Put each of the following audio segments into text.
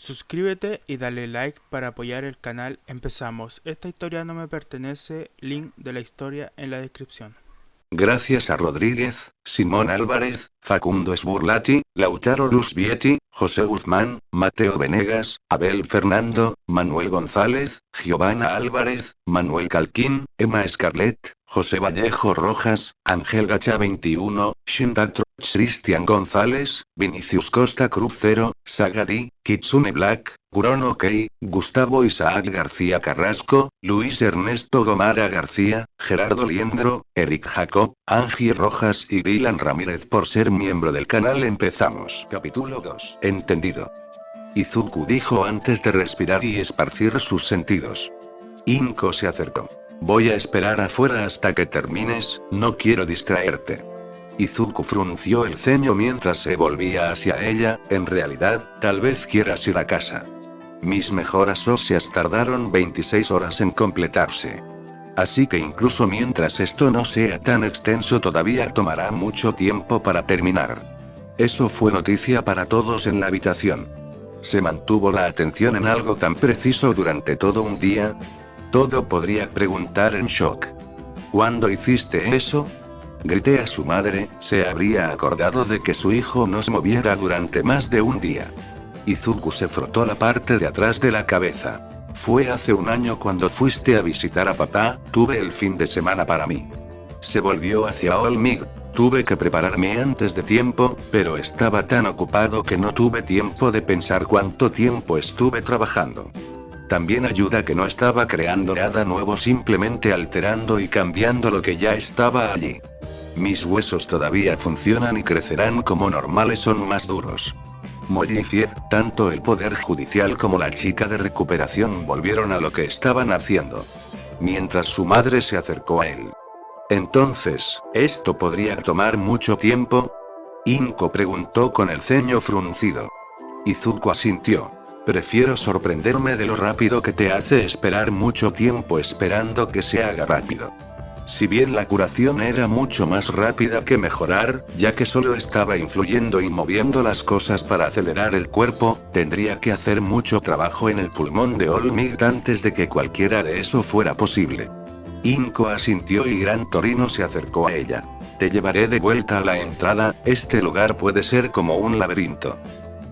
Suscríbete y dale like para apoyar el canal. Empezamos. Esta historia no me pertenece. Link de la historia en la descripción. Gracias a Rodríguez, Simón Álvarez, Facundo Sburlati, Lautaro Lusbietti, José Guzmán, Mateo Venegas, Abel Fernando, Manuel González, Giovanna Álvarez, Manuel Calquín, Emma Scarlett, José Vallejo Rojas, Ángel Gacha 21, Shindatro, Cristian González, Vinicius Costa Crucero, Sagadi, Kitsune Black, Gurono Kei, Gustavo Isaac García Carrasco, Luis Ernesto Gomara García, Gerardo Liendro, Eric Jacob, Angie Rojas y Dylan Ramírez. Por ser miembro del canal empezamos. Capítulo 2. Entendido. Izuku dijo antes de respirar y esparcir sus sentidos. Inko se acercó. Voy a esperar afuera hasta que termines, no quiero distraerte. Izuku frunció el ceño mientras se volvía hacia ella. En realidad, tal vez quieras ir a casa. Mis mejoras óseas tardaron 26 horas en completarse. Así que incluso mientras esto no sea tan extenso todavía tomará mucho tiempo para terminar. Eso fue noticia para todos en la habitación. Se mantuvo la atención en algo tan preciso durante todo un día. Todo podría preguntar en shock. ¿Cuándo hiciste eso? Grité a su madre. Se habría acordado de que su hijo no se moviera durante más de un día. Izuku se frotó la parte de atrás de la cabeza. Fue hace un año cuando fuiste a visitar a papá, tuve el fin de semana para mí. Se volvió hacia Olmig. Tuve que prepararme antes de tiempo, pero estaba tan ocupado que no tuve tiempo de pensar cuánto tiempo estuve trabajando. También ayuda que no estaba creando nada nuevo, simplemente alterando y cambiando lo que ya estaba allí. Mis huesos todavía funcionan y crecerán como normales, son más duros. Mollifier, tanto el poder judicial como la chica de recuperación volvieron a lo que estaban haciendo. Mientras su madre se acercó a él. Entonces, ¿esto podría tomar mucho tiempo? Inko preguntó con el ceño fruncido. Izuku asintió. Prefiero sorprenderme de lo rápido que te hace esperar mucho tiempo esperando que se haga rápido. Si bien la curación era mucho más rápida que mejorar, ya que solo estaba influyendo y moviendo las cosas para acelerar el cuerpo, tendría que hacer mucho trabajo en el pulmón de Olmig antes de que cualquiera de eso fuera posible. Inko asintió y Gran Torino se acercó a ella. Te llevaré de vuelta a la entrada, este lugar puede ser como un laberinto.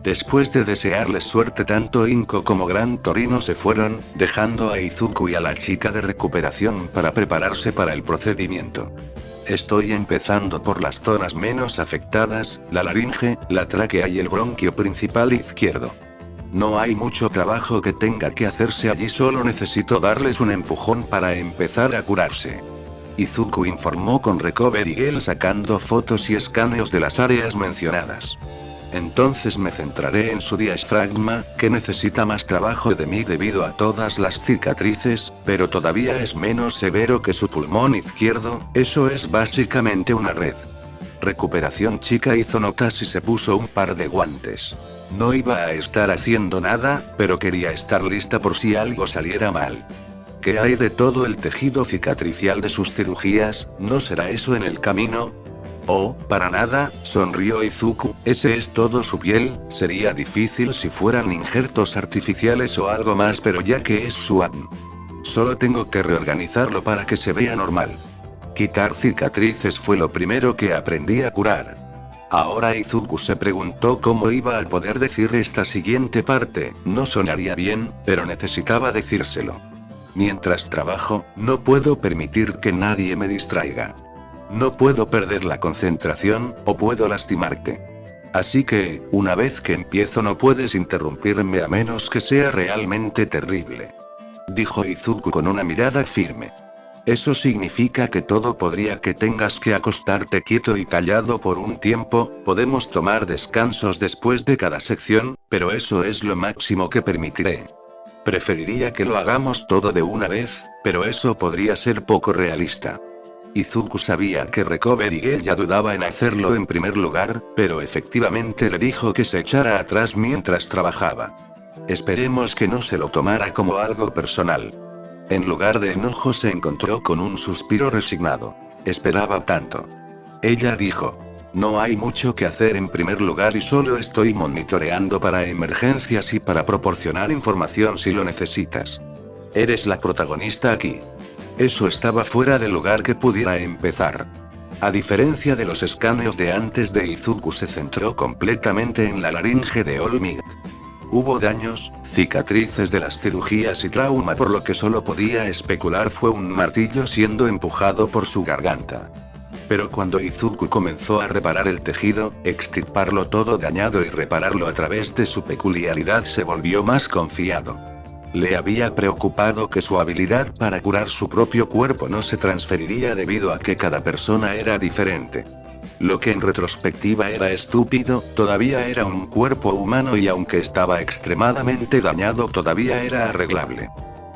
Después de desearles suerte, tanto Inko como Gran Torino se fueron, dejando a Izuku y a la chica de recuperación para prepararse para el procedimiento. Estoy empezando por las zonas menos afectadas, la laringe, la tráquea y el bronquio principal izquierdo. No hay mucho trabajo que tenga que hacerse allí, solo necesito darles un empujón para empezar a curarse. Izuku informó con Recovery Gel, sacando fotos y escaneos de las áreas mencionadas. Entonces me centraré en su diafragma, que necesita más trabajo de mí debido a todas las cicatrices, pero todavía es menos severo que su pulmón izquierdo. Eso es básicamente una red. Recuperación chica hizo notas y se puso un par de guantes. No iba a estar haciendo nada, pero quería estar lista por si algo saliera mal. ¿Qué hay de todo el tejido cicatricial de sus cirugías? ¿No será eso en el camino? Oh, para nada, sonrió Izuku, ese es todo su piel. Sería difícil si fueran injertos artificiales o algo más, pero ya que es Swan. Solo tengo que reorganizarlo para que se vea normal. Quitar cicatrices fue lo primero que aprendí a curar. Ahora Izuku se preguntó cómo iba a poder decir esta siguiente parte. No sonaría bien, pero necesitaba decírselo. Mientras trabajo, no puedo permitir que nadie me distraiga. No puedo perder la concentración, o puedo lastimarte. Así que, una vez que empiezo no puedes interrumpirme a menos que sea realmente terrible. Dijo Izuku con una mirada firme. Eso significa que todo podría que tengas que acostarte quieto y callado por un tiempo, podemos tomar descansos después de cada sección, pero eso es lo máximo que permitiré. Preferiría que lo hagamos todo de una vez, pero eso podría ser poco realista. Izuku sabía que Recovery Gel ya dudaba en hacerlo en primer lugar, pero efectivamente le dijo que se echara atrás mientras trabajaba. Esperemos que no se lo tomara como algo personal. En lugar de enojo se encontró con un suspiro resignado. Esperaba tanto. Ella dijo. No hay mucho que hacer en primer lugar y solo estoy monitoreando para emergencias y para proporcionar información si lo necesitas. Eres la protagonista aquí. Eso estaba fuera de lugar que pudiera empezar. A diferencia de los escaneos de antes de Izuku se centró completamente en la laringe de Olmid. Hubo daños, cicatrices de las cirugías y trauma, por lo que solo podía especular fue un martillo siendo empujado por su garganta. Pero cuando Izuku comenzó a reparar el tejido, extirparlo todo dañado y repararlo a través de su peculiaridad, se volvió más confiado. Le había preocupado que su habilidad para curar su propio cuerpo no se transferiría debido a que cada persona era diferente. Lo que en retrospectiva era estúpido, todavía era un cuerpo humano y aunque estaba extremadamente dañado todavía era arreglable.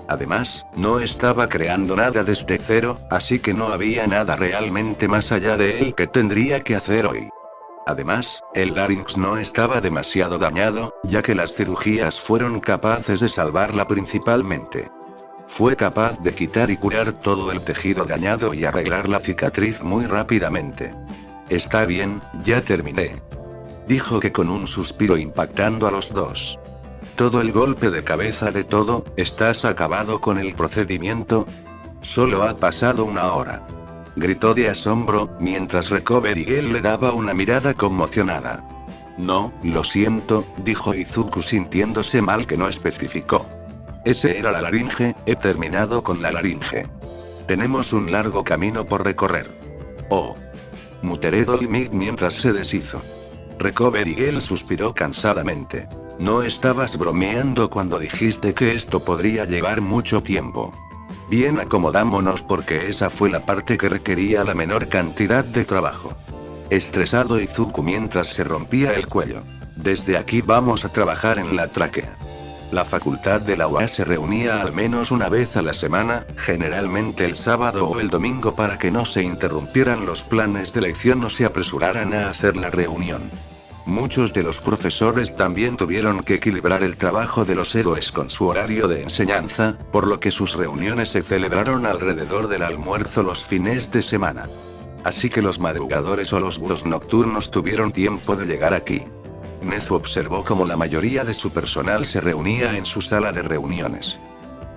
Además, no estaba creando nada desde cero, así que no había nada realmente más allá de él que tendría que hacer hoy. Además, el larynx no estaba demasiado dañado, ya que las cirugías fueron capaces de salvarla principalmente. Fue capaz de quitar y curar todo el tejido dañado y arreglar la cicatriz muy rápidamente. Está bien, ya terminé. Dijo que con un suspiro impactando a los dos. Todo el golpe de cabeza de todo, ¿estás acabado con el procedimiento? Solo ha pasado una hora. Gritó de asombro, mientras Recover y él le daba una mirada conmocionada. No, lo siento, dijo Izuku sintiéndose mal que no especificó. Ese era la laringe, he terminado con la laringe. Tenemos un largo camino por recorrer. Oh. Muteré Dolmig mientras se deshizo. Recover y él suspiró cansadamente. No estabas bromeando cuando dijiste que esto podría llevar mucho tiempo. Bien, acomodámonos porque esa fue la parte que requería la menor cantidad de trabajo. Estresado Izuku mientras se rompía el cuello. Desde aquí vamos a trabajar en la tráquea. La facultad de la UA se reunía al menos una vez a la semana, generalmente el sábado o el domingo, para que no se interrumpieran los planes de lección o se apresuraran a hacer la reunión. Muchos de los profesores también tuvieron que equilibrar el trabajo de los héroes con su horario de enseñanza, por lo que sus reuniones se celebraron alrededor del almuerzo los fines de semana. Así que los madrugadores o los búhos nocturnos tuvieron tiempo de llegar aquí. Nezu observó cómo la mayoría de su personal se reunía en su sala de reuniones.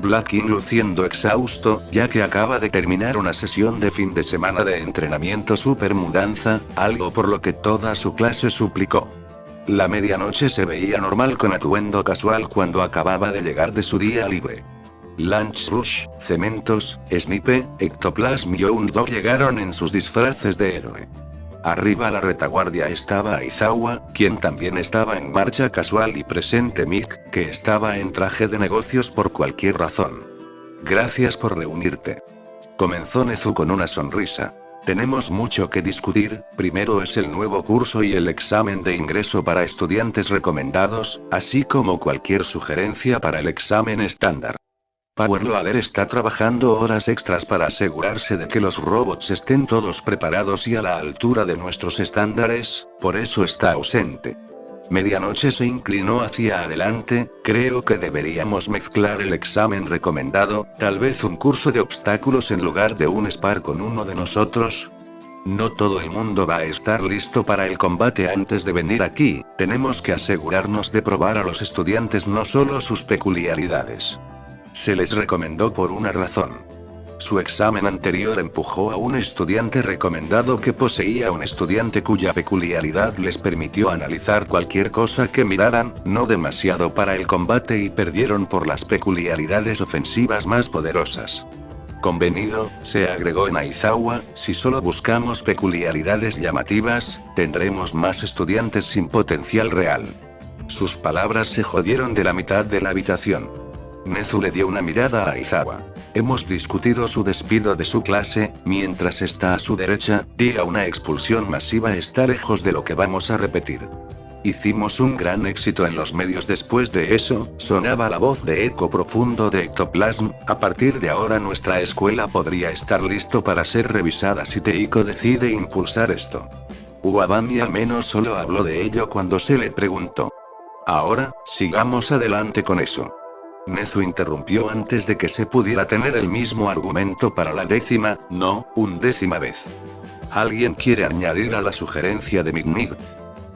Blacking luciendo exhausto, ya que acaba de terminar una sesión de fin de semana de entrenamiento super mudanza, algo por lo que toda su clase suplicó. La medianoche se veía normal con atuendo casual cuando acababa de llegar de su día libre. Lunch Rush, Cementos, Snipe, Ectoplasm y Oundo llegaron en sus disfraces de héroe. Arriba a la retaguardia estaba Aizawa, quien también estaba en marcha casual, y presente Mick, que estaba en traje de negocios por cualquier razón. Gracias por reunirte. Comenzó Nezu con una sonrisa. Tenemos mucho que discutir, primero es el nuevo curso y el examen de ingreso para estudiantes recomendados, así como cualquier sugerencia para el examen estándar. Powerloader está trabajando horas extras para asegurarse de que los robots estén todos preparados y a la altura de nuestros estándares, por eso está ausente. Medianoche se inclinó hacia adelante, creo que deberíamos mezclar el examen recomendado, tal vez un curso de obstáculos en lugar de un spar con uno de nosotros. No todo el mundo va a estar listo para el combate antes de venir aquí, tenemos que asegurarnos de probar a los estudiantes no solo sus peculiaridades. Se les recomendó por una razón. Su examen anterior empujó a un estudiante recomendado que poseía un estudiante cuya peculiaridad les permitió analizar cualquier cosa que miraran, no demasiado para el combate, y perdieron por las peculiaridades ofensivas más poderosas. Convenido, se agregó en Aizawa, si solo buscamos peculiaridades llamativas, tendremos más estudiantes sin potencial real. Sus palabras se jodieron de la mitad de la habitación. Nezu le dio una mirada a Aizawa. Hemos discutido su despido de su clase, mientras está a su derecha, diga una expulsión masiva está lejos de lo que vamos a repetir. Hicimos un gran éxito en los medios después de eso, sonaba la voz de eco profundo de Ectoplasm, a partir de ahora nuestra escuela podría estar listo para ser revisada si Teiko decide impulsar esto. Uwabami al menos solo habló de ello cuando se le preguntó. Ahora, sigamos adelante con eso. Nezu interrumpió antes de que se pudiera tener el mismo argumento para la 11ª vez. ¿Alguien quiere añadir a la sugerencia de Mig?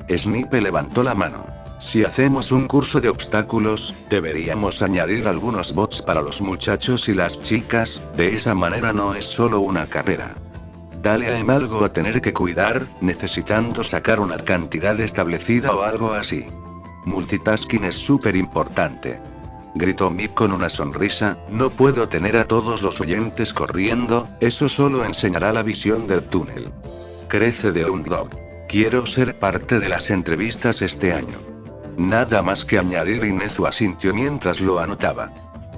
Snipe levantó la mano. Si hacemos un curso de obstáculos, deberíamos añadir algunos bots para los muchachos y las chicas, de esa manera no es solo una carrera. Dale a algo a tener que cuidar, necesitando sacar una cantidad establecida o algo así. Multitasking es súper importante. Gritó Mick con una sonrisa, no puedo tener a todos los oyentes corriendo, eso solo enseñará la visión del túnel. Crece de un dog. Quiero ser parte de las entrevistas este año. Nada más que añadir y Nezu asintió mientras lo anotaba.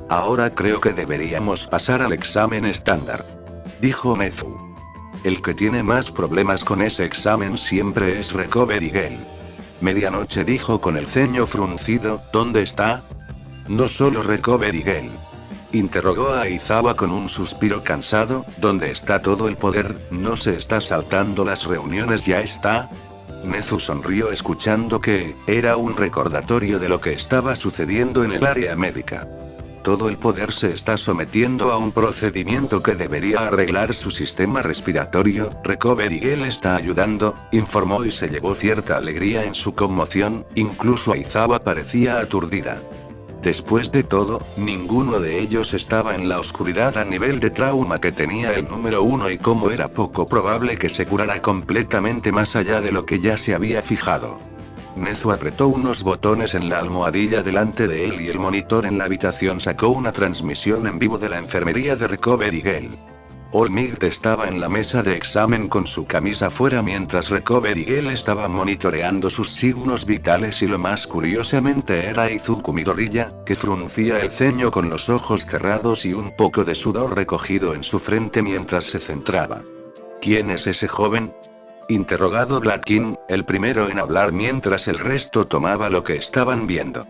Ahora creo que deberíamos pasar al examen estándar. Dijo Nezu. El que tiene más problemas con ese examen siempre es Recovery Girl. Medianoche dijo con el ceño fruncido, ¿dónde está? No solo Recovery Girl. Interrogó a Aizawa con un suspiro cansado, ¿dónde está todo el poder? ¿No se está saltando las reuniones ya está? Nezu sonrió escuchando que, era un recordatorio de lo que estaba sucediendo en el área médica. Todo el poder se está sometiendo a un procedimiento que debería arreglar su sistema respiratorio, Recovery Girl está ayudando, informó y se llevó cierta alegría en su conmoción, incluso Aizawa parecía aturdida. Después de todo, ninguno de ellos estaba en la oscuridad a nivel de trauma que tenía el número 1 y como era poco probable que se curara completamente más allá de lo que ya se había fijado. Nezu apretó unos botones en la almohadilla delante de él y el monitor en la habitación sacó una transmisión en vivo de la enfermería de Recovery Girl. Olmigt estaba en la mesa de examen con su camisa fuera mientras Recovery Girl estaba monitoreando sus signos vitales y lo más curiosamente era Izuku Midoriya, que fruncía el ceño con los ojos cerrados y un poco de sudor recogido en su frente mientras se centraba. ¿Quién es ese joven? Interrogado Gladkin, el primero en hablar mientras el resto tomaba lo que estaban viendo.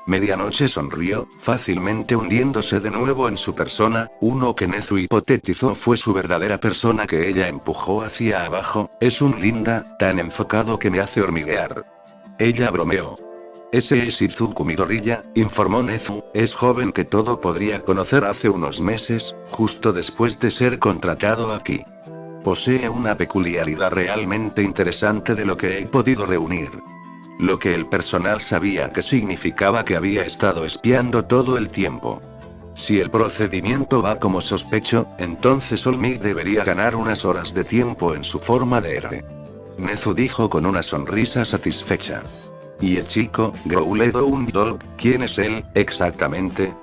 Medianoche sonrió, fácilmente hundiéndose de nuevo en su persona, uno que Nezu hipotetizó fue su verdadera persona que ella empujó hacia abajo, es un linda, tan enfocado que me hace hormiguear. Ella bromeó. Ese es Izuku Midoriya, informó Nezu, es joven que todo podría conocer hace unos meses, justo después de ser contratado aquí. Posee una peculiaridad realmente interesante de lo que he podido reunir. Lo que el personal sabía que significaba que había estado espiando todo el tiempo. Si el procedimiento va como sospecho, entonces Olmigt debería ganar unas horas de tiempo en su forma de héroe. Nezu dijo con una sonrisa satisfecha. ¿Y el chico, Growledo Dog, quién es él, exactamente?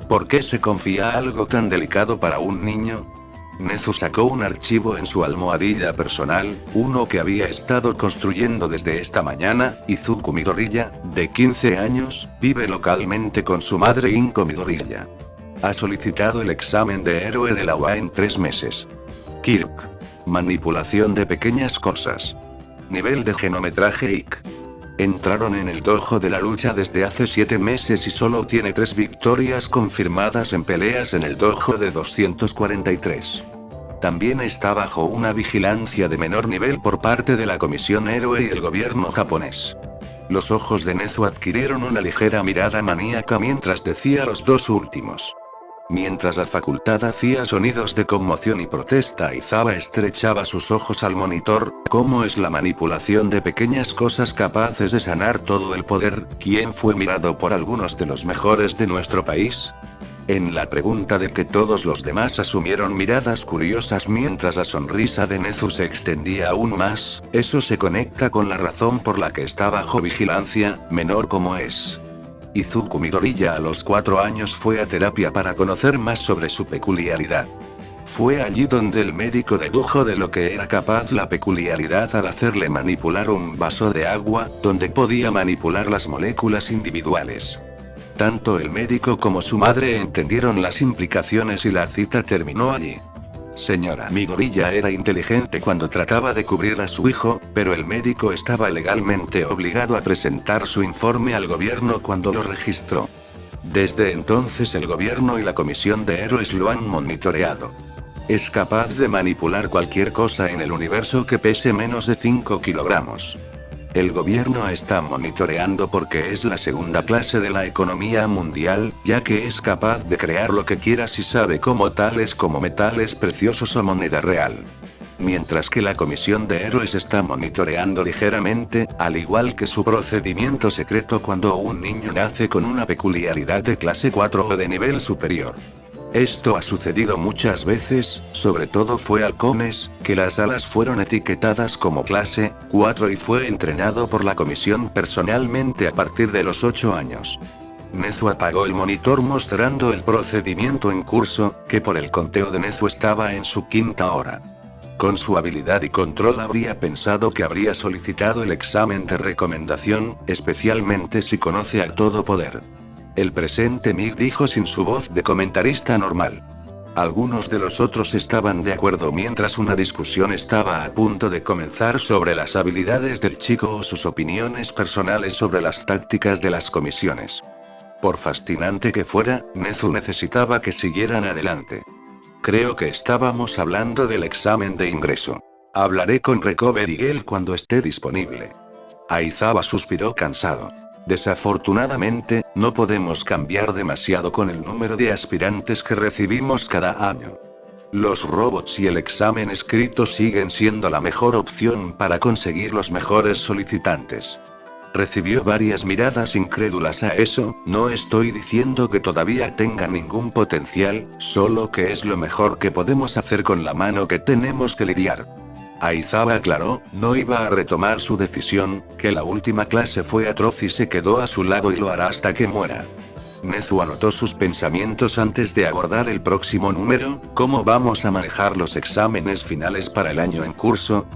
¿Por qué se confía algo tan delicado para un niño? Nezu sacó un archivo en su almohadilla personal, uno que había estado construyendo desde esta mañana. Izuku Midoriya, de 15 años, vive localmente con su madre Inko Midoriya. Ha solicitado el examen de héroe de la UA en 3 meses. Kirk. Manipulación de pequeñas cosas. Nivel de genometraje IC. Entraron en el dojo de la lucha desde hace 7 meses y solo tiene 3 victorias confirmadas en peleas en el dojo de 243. También está bajo una vigilancia de menor nivel por parte de la Comisión Héroe y el gobierno japonés. Los ojos de Nezu adquirieron una ligera mirada maníaca mientras decía los 2 últimos. Mientras la facultad hacía sonidos de conmoción y protesta, Aizawa estrechaba sus ojos al monitor. ¿Cómo es la manipulación de pequeñas cosas capaces de sanar todo el poder? ¿Quién fue mirado por algunos de los mejores de nuestro país? En la pregunta de que todos los demás asumieron miradas curiosas mientras la sonrisa de Nezu se extendía aún más, eso se conecta con la razón por la que está bajo vigilancia, menor como es. Izuku Midoriya a los 4 años fue a terapia para conocer más sobre su peculiaridad. Fue allí donde el médico dedujo de lo que era capaz la peculiaridad al hacerle manipular un vaso de agua, donde podía manipular las moléculas individuales. Tanto el médico como su madre entendieron las implicaciones y la cita terminó allí. Señora Midoriya era inteligente cuando trataba de cubrir a su hijo, pero el médico estaba legalmente obligado a presentar su informe al gobierno cuando lo registró. Desde entonces el gobierno y la Comisión de Héroes lo han monitoreado. Es capaz de manipular cualquier cosa en el universo que pese menos de 5 kilogramos. El gobierno está monitoreando porque es la segunda clase de la economía mundial, ya que es capaz de crear lo que quiera si sabe como tales como metales preciosos o moneda real. Mientras que la Comisión de Héroes está monitoreando ligeramente, al igual que su procedimiento secreto cuando un niño nace con una peculiaridad de clase 4 o de nivel superior. Esto ha sucedido muchas veces, sobre todo fue Alcomes, que las alas fueron etiquetadas como clase 4 y fue entrenado por la comisión personalmente a partir de los 8 años. Nezu apagó el monitor mostrando el procedimiento en curso, que por el conteo de Nezu estaba en su quinta hora. Con su habilidad y control habría pensado que habría solicitado el examen de recomendación, especialmente si conoce a todo poder. El presente Mig dijo sin su voz de comentarista normal. Algunos de los otros estaban de acuerdo mientras una discusión estaba a punto de comenzar sobre las habilidades del chico o sus opiniones personales sobre las tácticas de las comisiones. Por fascinante que fuera, Nezu necesitaba que siguieran adelante. Creo que estábamos hablando del examen de ingreso. Hablaré con Recovery Girl cuando esté disponible. Aizawa suspiró cansado. Desafortunadamente, no podemos cambiar demasiado con el número de aspirantes que recibimos cada año. Los robots y el examen escrito siguen siendo la mejor opción para conseguir los mejores solicitantes. Recibió varias miradas incrédulas a eso. No estoy diciendo que todavía tenga ningún potencial, solo que es lo mejor que podemos hacer con la mano que tenemos que lidiar. Aizawa aclaró, no iba a retomar su decisión, que la última clase fue atroz y se quedó a su lado y lo hará hasta que muera. Nezu anotó sus pensamientos antes de abordar el próximo número. ¿Cómo vamos a manejar los exámenes finales para el año en curso?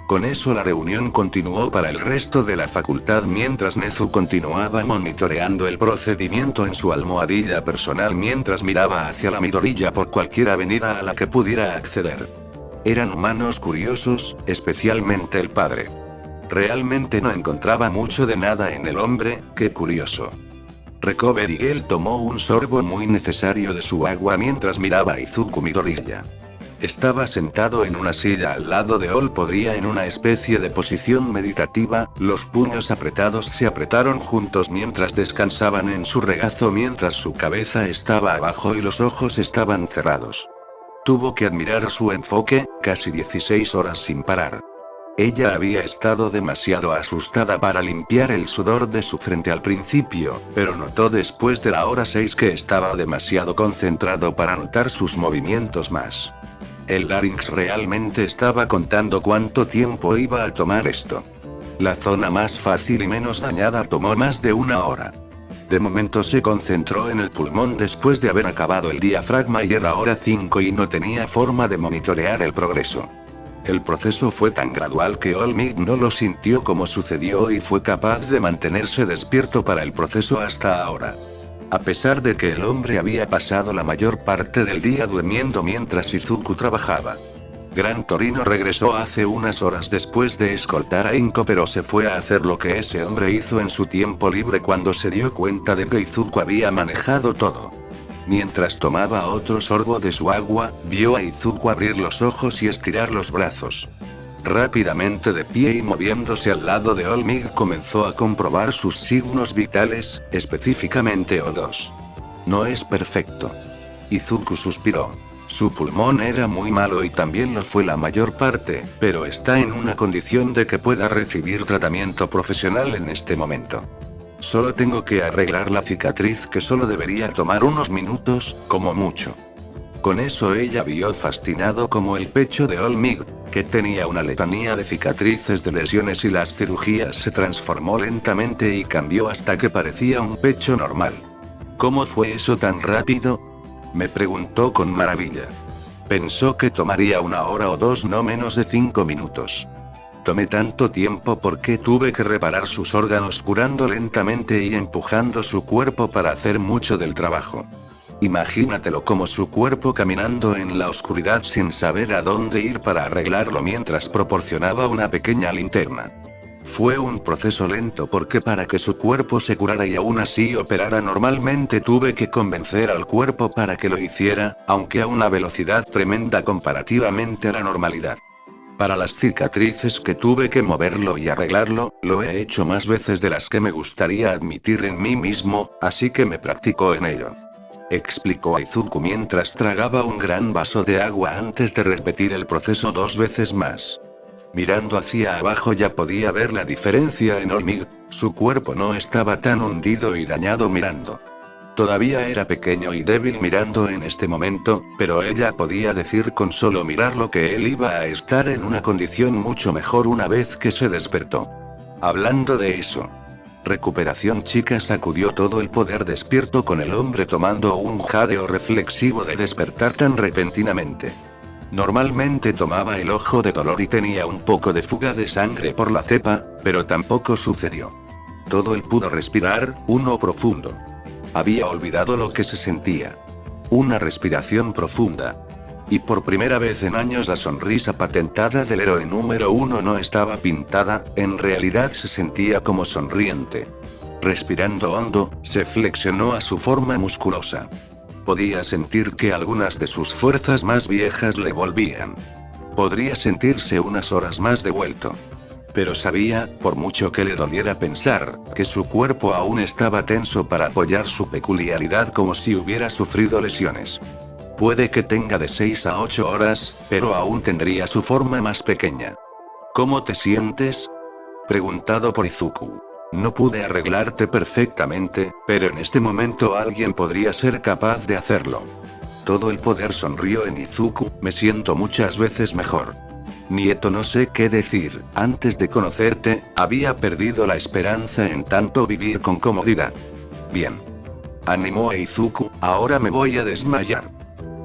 Con eso la reunión continuó para el resto de la facultad mientras Nezu continuaba monitoreando el procedimiento en su almohadilla personal mientras miraba hacia la Midorilla por cualquier avenida a la que pudiera acceder. Eran humanos curiosos, especialmente el padre. Realmente no encontraba mucho de nada en el hombre. Qué curioso. Recovery Girl tomó un sorbo muy necesario de su agua mientras miraba a Izuku Midoriya. Estaba sentado en una silla al lado de Olpodría en una especie de posición meditativa, los puños apretados se apretaron juntos mientras descansaban en su regazo mientras su cabeza estaba abajo y los ojos estaban cerrados. Tuvo que admirar su enfoque, casi 16 horas sin parar. Ella había estado demasiado asustada para limpiar el sudor de su frente al principio, pero notó después de la hora 6 que estaba demasiado concentrado para notar sus movimientos más. El larynx realmente estaba contando cuánto tiempo iba a tomar esto. La zona más fácil y menos dañada tomó más de una hora. De momento se concentró en el pulmón después de haber acabado el diafragma y era hora 5 y no tenía forma de monitorear el progreso. El proceso fue tan gradual que Olmig no lo sintió como sucedió y fue capaz de mantenerse despierto para el proceso hasta ahora. A pesar de que el hombre había pasado la mayor parte del día durmiendo mientras Izuku trabajaba. Gran Torino regresó hace unas horas después de escoltar a Inko, pero se fue a hacer lo que ese hombre hizo en su tiempo libre cuando se dio cuenta de que Izuku había manejado todo. Mientras tomaba otro sorbo de su agua, vio a Izuku abrir los ojos y estirar los brazos. Rápidamente de pie y moviéndose al lado de Olmig comenzó a comprobar sus signos vitales, específicamente O2. No es perfecto. Izuku suspiró. Su pulmón era muy malo y también lo fue la mayor parte, pero está en una condición de que pueda recibir tratamiento profesional en este momento. Solo tengo que arreglar la cicatriz que solo debería tomar unos minutos, como mucho. Con eso ella vio fascinado como el pecho de Olmig, que tenía una letanía de cicatrices de lesiones y las cirugías se transformó lentamente y cambió hasta que parecía un pecho normal. ¿Cómo fue eso tan rápido?, me preguntó con maravilla. Pensó que tomaría una hora o dos, no menos de 5 minutos. Tomé tanto tiempo porque tuve que reparar sus órganos curando lentamente y empujando su cuerpo para hacer mucho del trabajo. Imagínatelo como su cuerpo caminando en la oscuridad sin saber a dónde ir para arreglarlo mientras proporcionaba una pequeña linterna. Fue un proceso lento porque para que su cuerpo se curara y aún así operara normalmente tuve que convencer al cuerpo para que lo hiciera, aunque a una velocidad tremenda comparativamente a la normalidad. Para las cicatrices que tuve que moverlo y arreglarlo, lo he hecho más veces de las que me gustaría admitir en mí mismo, así que me practico en ello. Explicó Izuku mientras tragaba un gran vaso de agua antes de repetir el proceso 2 veces más. Mirando hacia abajo ya podía ver la diferencia en Olmig, su cuerpo no estaba tan hundido y dañado mirando. Todavía era pequeño y débil mirando en este momento, pero ella podía decir con solo mirarlo que él iba a estar en una condición mucho mejor una vez que se despertó. Hablando de eso. Recuperación chica sacudió todo el poder despierto con el hombre tomando un jadeo reflexivo de despertar tan repentinamente. Normalmente tomaba el ojo de dolor y tenía un poco de fuga de sangre por la cepa, pero tampoco sucedió. Todo él pudo respirar, uno profundo. Había olvidado lo que se sentía. Una respiración profunda. Y por primera vez en años la sonrisa patentada del héroe número 1 no estaba pintada, en realidad se sentía como sonriente. Respirando hondo, se flexionó a su forma musculosa. Podía sentir que algunas de sus fuerzas más viejas le volvían. Podría sentirse unas horas más devuelto. Pero sabía, por mucho que le doliera pensar, que su cuerpo aún estaba tenso para apoyar su peculiaridad como si hubiera sufrido lesiones. Puede que tenga de 6 a 8 horas, pero aún tendría su forma más pequeña. ¿Cómo te sientes? Preguntado por Izuku. No pude arreglarte perfectamente, pero en este momento alguien podría ser capaz de hacerlo. Todo el poder sonrió en Izuku, me siento muchas veces mejor. Nieto, no sé qué decir, antes de conocerte, había perdido la esperanza en tanto vivir con comodidad. Bien. Animó a Izuku, ahora me voy a desmayar.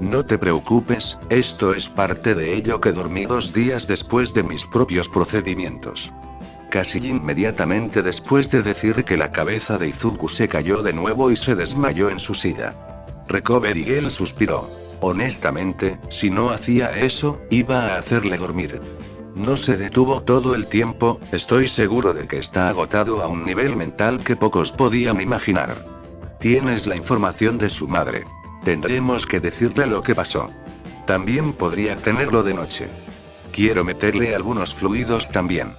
No te preocupes, esto es parte de ello que dormí 2 días después de mis propios procedimientos. Casi inmediatamente después de decir que la cabeza de Izuku se cayó de nuevo y se desmayó en su silla. Recovery él suspiró. Honestamente, si no hacía eso, iba a hacerle dormir. No se detuvo todo el tiempo, estoy seguro de que está agotado a un nivel mental que pocos podían imaginar. Tienes la información de su madre. Tendremos que decirle lo que pasó. También podría tenerlo de noche. Quiero meterle algunos fluidos también.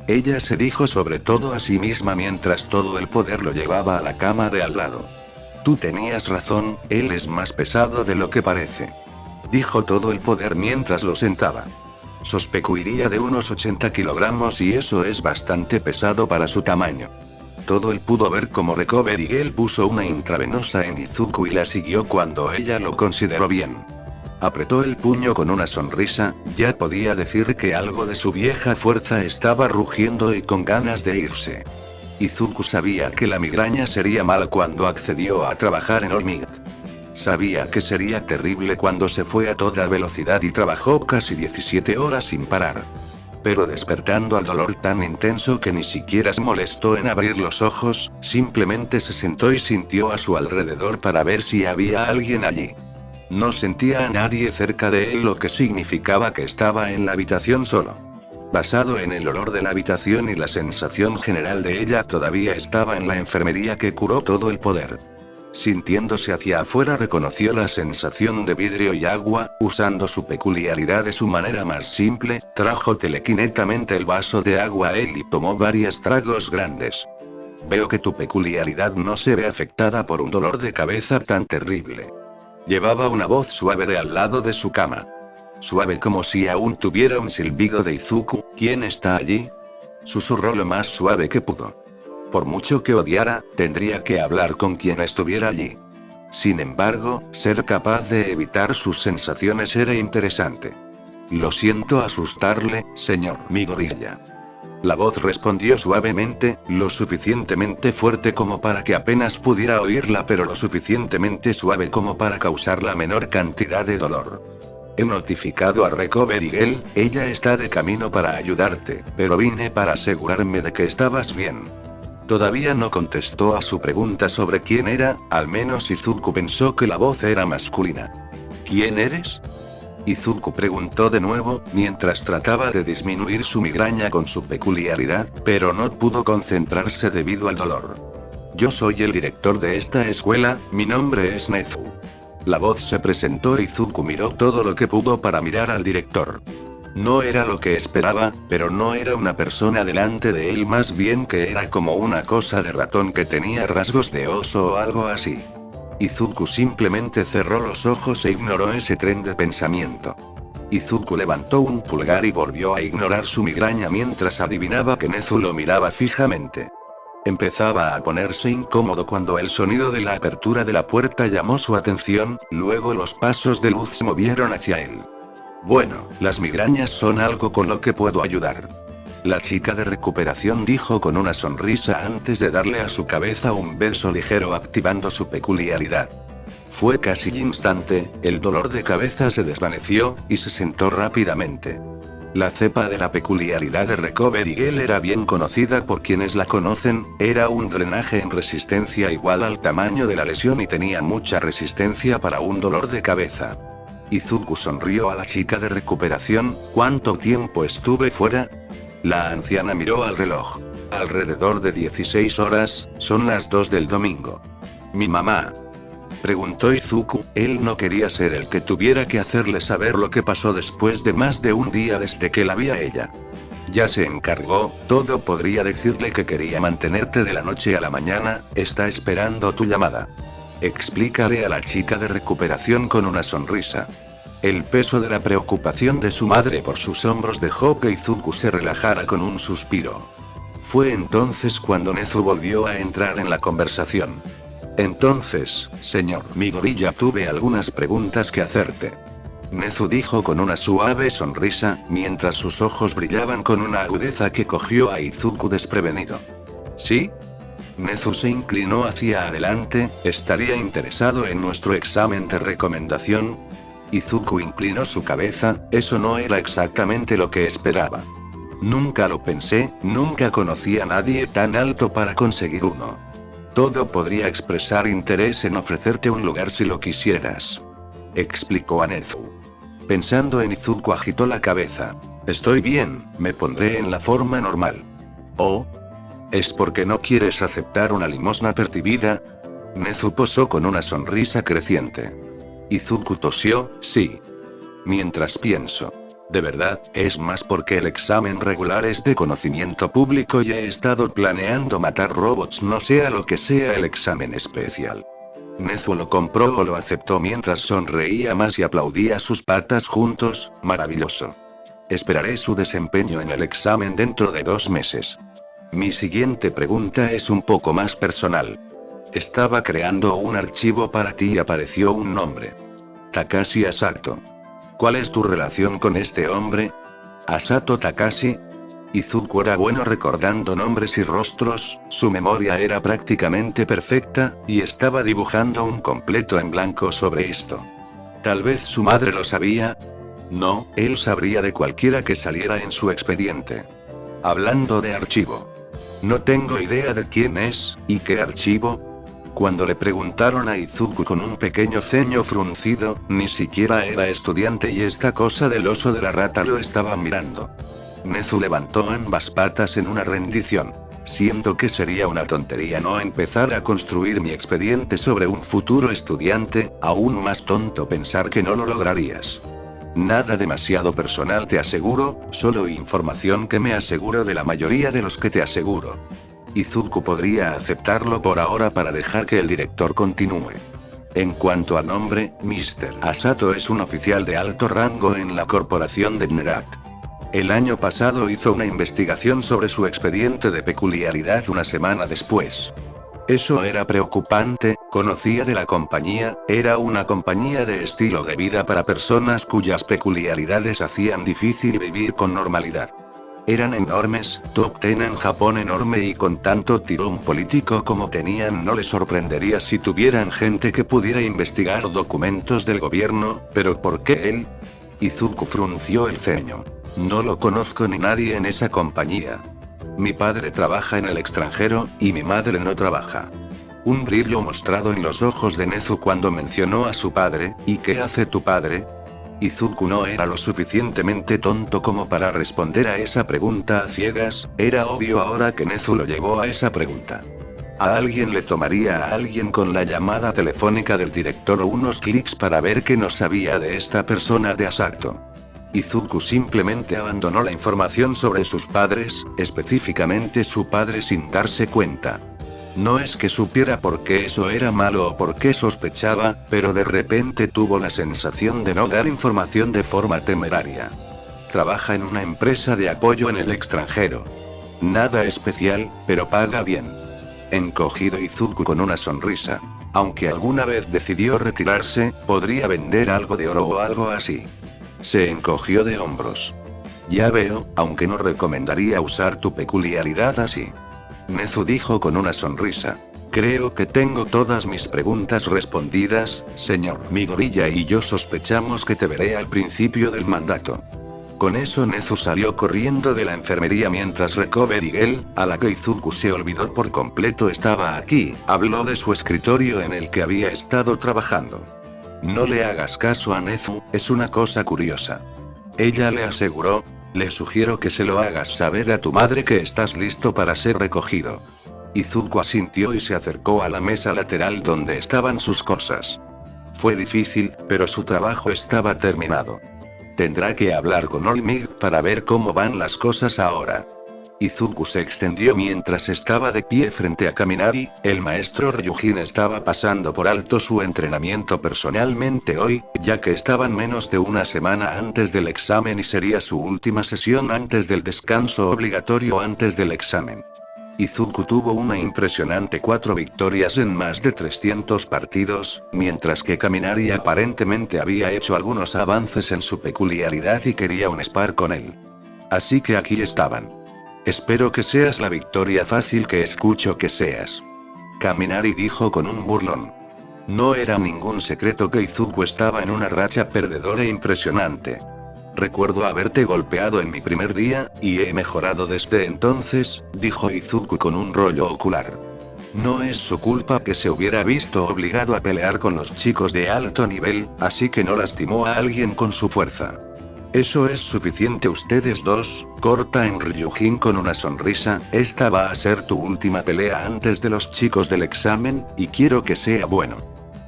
Ella se dijo sobre todo a sí misma mientras todo el poder lo llevaba a la cama de al lado. Tú tenías razón, él es más pesado de lo que parece. Dijo todo el poder mientras lo sentaba. Sospecharía de unos 80 kilogramos y eso es bastante pesado para su tamaño. Todo él pudo ver cómo Recovery Girl puso una intravenosa en Izuku y la siguió cuando ella lo consideró bien. Apretó el puño con una sonrisa, ya podía decir que algo de su vieja fuerza estaba rugiendo y con ganas de irse. Izuku sabía que la migraña sería mala cuando accedió a trabajar en Olmig. Sabía que sería terrible cuando se fue a toda velocidad y trabajó casi 17 horas sin parar. Pero despertando al dolor tan intenso que ni siquiera se molestó en abrir los ojos, simplemente se sentó y sintió a su alrededor para ver si había alguien allí. No sentía a nadie cerca de él, lo que significaba que estaba en la habitación solo. Basado en el olor de la habitación y la sensación general de ella, todavía estaba en la enfermería que curó todo el poder. Sintiéndose hacia afuera reconoció la sensación de vidrio y agua, usando su peculiaridad de su manera más simple, trajo telequinetamente el vaso de agua a él y tomó varios tragos grandes. Veo que tu peculiaridad no se ve afectada por un dolor de cabeza tan terrible. Llevaba una voz suave de al lado de su cama. Suave como si aún tuviera un silbido de Izuku. ¿Quién está allí? Susurró lo más suave que pudo. Por mucho que odiara, tendría que hablar con quien estuviera allí. Sin embargo, ser capaz de evitar sus sensaciones era interesante. Lo siento asustarle, señor Midoriya. La voz respondió suavemente, lo suficientemente fuerte como para que apenas pudiera oírla, pero lo suficientemente suave como para causar la menor cantidad de dolor. He notificado a Recovery Girl, ella está de camino para ayudarte, pero vine para asegurarme de que estabas bien. Todavía no contestó a su pregunta sobre quién era, al menos Izuku pensó que la voz era masculina. ¿Quién eres? Izuku preguntó de nuevo, mientras trataba de disminuir su migraña con su peculiaridad, pero no pudo concentrarse debido al dolor. Yo soy el director de esta escuela, mi nombre es Nezu. La voz se presentó y Izuku miró todo lo que pudo para mirar al director. No era lo que esperaba, pero no era una persona delante de él, más bien que era como una cosa de ratón que tenía rasgos de oso o algo así. Izuku simplemente cerró los ojos e ignoró ese tren de pensamiento. Izuku levantó un pulgar y volvió a ignorar su migraña mientras adivinaba que Nezu lo miraba fijamente. Empezaba a ponerse incómodo cuando el sonido de la apertura de la puerta llamó su atención, luego los pasos de luz se movieron hacia él. Bueno, las migrañas son algo con lo que puedo ayudar. La chica de recuperación dijo con una sonrisa antes de darle a su cabeza un beso ligero activando su peculiaridad. Fue casi instante, el dolor de cabeza se desvaneció, y se sentó rápidamente. La cepa de la peculiaridad de Recovery Girl era bien conocida por quienes la conocen, era un drenaje en resistencia igual al tamaño de la lesión y tenía mucha resistencia para un dolor de cabeza. Izuku sonrió a la chica de recuperación. ¿Cuánto tiempo estuve fuera? La anciana miró al reloj. Alrededor de 16 horas, son las 2 del domingo. ¿Mi mamá? Preguntó Izuku. Él no quería ser el que tuviera que hacerle saber lo que pasó después de más de un día desde que la vi a ella. Ya se encargó, todo podría decirle que quería mantenerte de la noche a la mañana, está esperando tu llamada. Explícale a la chica de recuperación con una sonrisa. El peso de la preocupación de su madre por sus hombros dejó que Izuku se relajara con un suspiro. Fue entonces cuando Nezu volvió a entrar en la conversación. Entonces, señor Midoriya, tuve algunas preguntas que hacerte. Nezu dijo con una suave sonrisa, mientras sus ojos brillaban con una agudeza que cogió a Izuku desprevenido. ¿Sí? Nezu se inclinó hacia adelante. ¿Estaría interesado en nuestro examen de recomendación? Izuku inclinó su cabeza. Eso no era exactamente lo que esperaba. Nunca lo pensé, nunca conocí a nadie tan alto para conseguir uno. Todo podría expresar interés en ofrecerte un lugar si lo quisieras. Explicó a Nezu. Pensando en Izuku agitó la cabeza. Estoy bien, me pondré en la forma normal. ¿Oh? ¿Es porque no quieres aceptar una limosna percibida? Nezu posó con una sonrisa creciente. Izuku tosió, sí. Mientras pienso. De verdad, es más porque el examen regular es de conocimiento público y he estado planeando matar robots, no sea lo que sea el examen especial. Nezu lo compró o lo aceptó mientras sonreía más y aplaudía sus patas juntos. Maravilloso. Esperaré su desempeño en el examen dentro de 2 meses. Mi siguiente pregunta es un poco más personal. Estaba creando un archivo para ti y apareció un nombre. Takashi Asato. ¿Cuál es tu relación con este hombre? Asato Takashi. Izuku era bueno recordando nombres y rostros, su memoria era prácticamente perfecta, y estaba dibujando un completo en blanco sobre esto. Tal vez su madre lo sabía. No, él sabría de cualquiera que saliera en su expediente. Hablando de archivo. No tengo idea de quién es, ¿y qué archivo? Cuando le preguntaron a Izuku con un pequeño ceño fruncido, ni siquiera era estudiante y esta cosa del oso de la rata lo estaba mirando. Nezu levantó ambas patas en una rendición. Siento que sería una tontería no empezar a construir mi expediente sobre un futuro estudiante, aún más tonto pensar que no lo lograrías. Nada demasiado personal te aseguro, solo información que me aseguro de la mayoría de los que te aseguro. Izuku podría aceptarlo por ahora para dejar que el director continúe. En cuanto al nombre, Mr. Asato es un oficial de alto rango en la corporación de NERAC. El año pasado hizo una investigación sobre su expediente de peculiaridad una semana después. Eso era preocupante, conocía de la compañía, era una compañía de estilo de vida para personas cuyas peculiaridades hacían difícil vivir con normalidad. Eran enormes, top 10 en Japón enorme y con tanto tirón político como tenían no le sorprendería si tuvieran gente que pudiera investigar documentos del gobierno, pero ¿por qué él? Izuku frunció el ceño. No lo conozco ni nadie en esa compañía. Mi padre trabaja en el extranjero, y mi madre no trabaja. Un brillo mostrado en los ojos de Nezu cuando mencionó a su padre. ¿Y qué hace tu padre? Izuku no era lo suficientemente tonto como para responder a esa pregunta a ciegas, era obvio ahora que Nezu lo llevó a esa pregunta. A alguien le tomaría a alguien con la llamada telefónica del director unos clics para ver qué no sabía de esta persona de Asato. Izuku simplemente abandonó la información sobre sus padres, específicamente su padre sin darse cuenta. No es que supiera por qué eso era malo o por qué sospechaba, pero de repente tuvo la sensación de no dar información de forma temeraria. Trabaja en una empresa de apoyo en el extranjero. Nada especial, pero paga bien. Encogido Izuku con una sonrisa. Aunque alguna vez decidió retirarse, podría vender algo de oro o algo así. Se encogió de hombros. Ya veo, aunque no recomendaría usar tu peculiaridad así. Nezu dijo con una sonrisa. Creo que tengo todas mis preguntas respondidas, señor. Mi gorilla y yo sospechamos que te veré al principio del mandato. Con eso Nezu salió corriendo de la enfermería mientras Recovery Girl, a la que Izuku se olvidó por completo estaba aquí, habló de su escritorio en el que había estado trabajando. No le hagas caso a Nezu, es una cosa curiosa. Ella le aseguró. Le sugiero que se lo hagas saber a tu madre que estás listo para ser recogido. Izuku asintió y se acercó a la mesa lateral donde estaban sus cosas. Fue difícil, pero su trabajo estaba terminado. Tendrá que hablar con Olmig para ver cómo van las cosas ahora. Izuku se extendió mientras estaba de pie frente a Kaminari. El maestro Ryujin estaba pasando por alto su entrenamiento personalmente hoy, ya que estaban menos de una semana antes del examen y sería su última sesión antes del descanso obligatorio antes del examen. Izuku tuvo una impresionante 4 victorias en más de 300 partidos, mientras que Kaminari aparentemente había hecho algunos avances en su peculiaridad y quería un spar con él. Así que aquí estaban. Espero que seas la victoria fácil que escucho que seas. Kaminari dijo con un burlón. No era ningún secreto que Izuku estaba en una racha perdedora impresionante. Recuerdo haberte golpeado en mi primer día, y he mejorado desde entonces, dijo Izuku con un rollo ocular. No es su culpa que se hubiera visto obligado a pelear con los chicos de alto nivel, así que no lastimó a alguien con su fuerza. Eso es suficiente ustedes dos, corta en Ryujin con una sonrisa, esta va a ser tu última pelea antes de los chicos del examen, y quiero que sea bueno.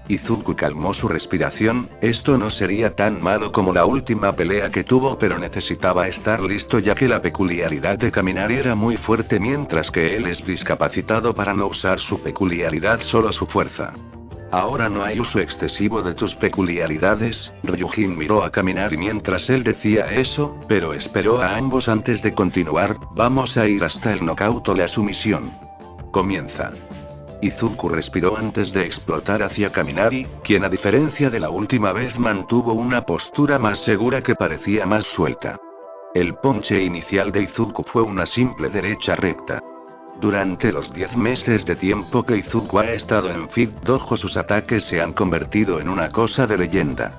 Izuku calmó su respiración, esto no sería tan malo como la última pelea que tuvo pero necesitaba estar listo ya que la peculiaridad de Kaminari era muy fuerte mientras que él es discapacitado para no usar su peculiaridad solo su fuerza. Ahora no hay uso excesivo de tus peculiaridades, Ryujin miró a Kaminari mientras él decía eso, pero esperó a ambos antes de continuar, vamos a ir hasta el knockout o la sumisión. Comienza. Izuku respiró antes de explotar hacia Kaminari, quien a diferencia de la última vez mantuvo una postura más segura que parecía más suelta. El ponche inicial de Izuku fue una simple derecha recta. Durante los 10 meses de tiempo que Izuku ha estado en Fit Dojo sus ataques se han convertido en una cosa de leyenda.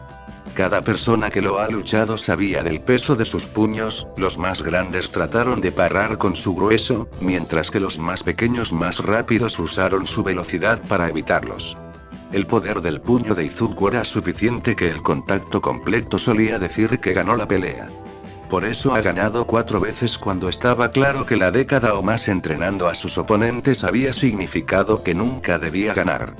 Cada persona que lo ha luchado sabía del peso de sus puños, los más grandes trataron de parar con su grueso, mientras que los más pequeños más rápidos usaron su velocidad para evitarlos. El poder del puño de Izuku era suficiente que el contacto completo solía decir que ganó la pelea. Por eso ha ganado 4 veces cuando estaba claro que la década o más entrenando a sus oponentes había significado que nunca debía ganar.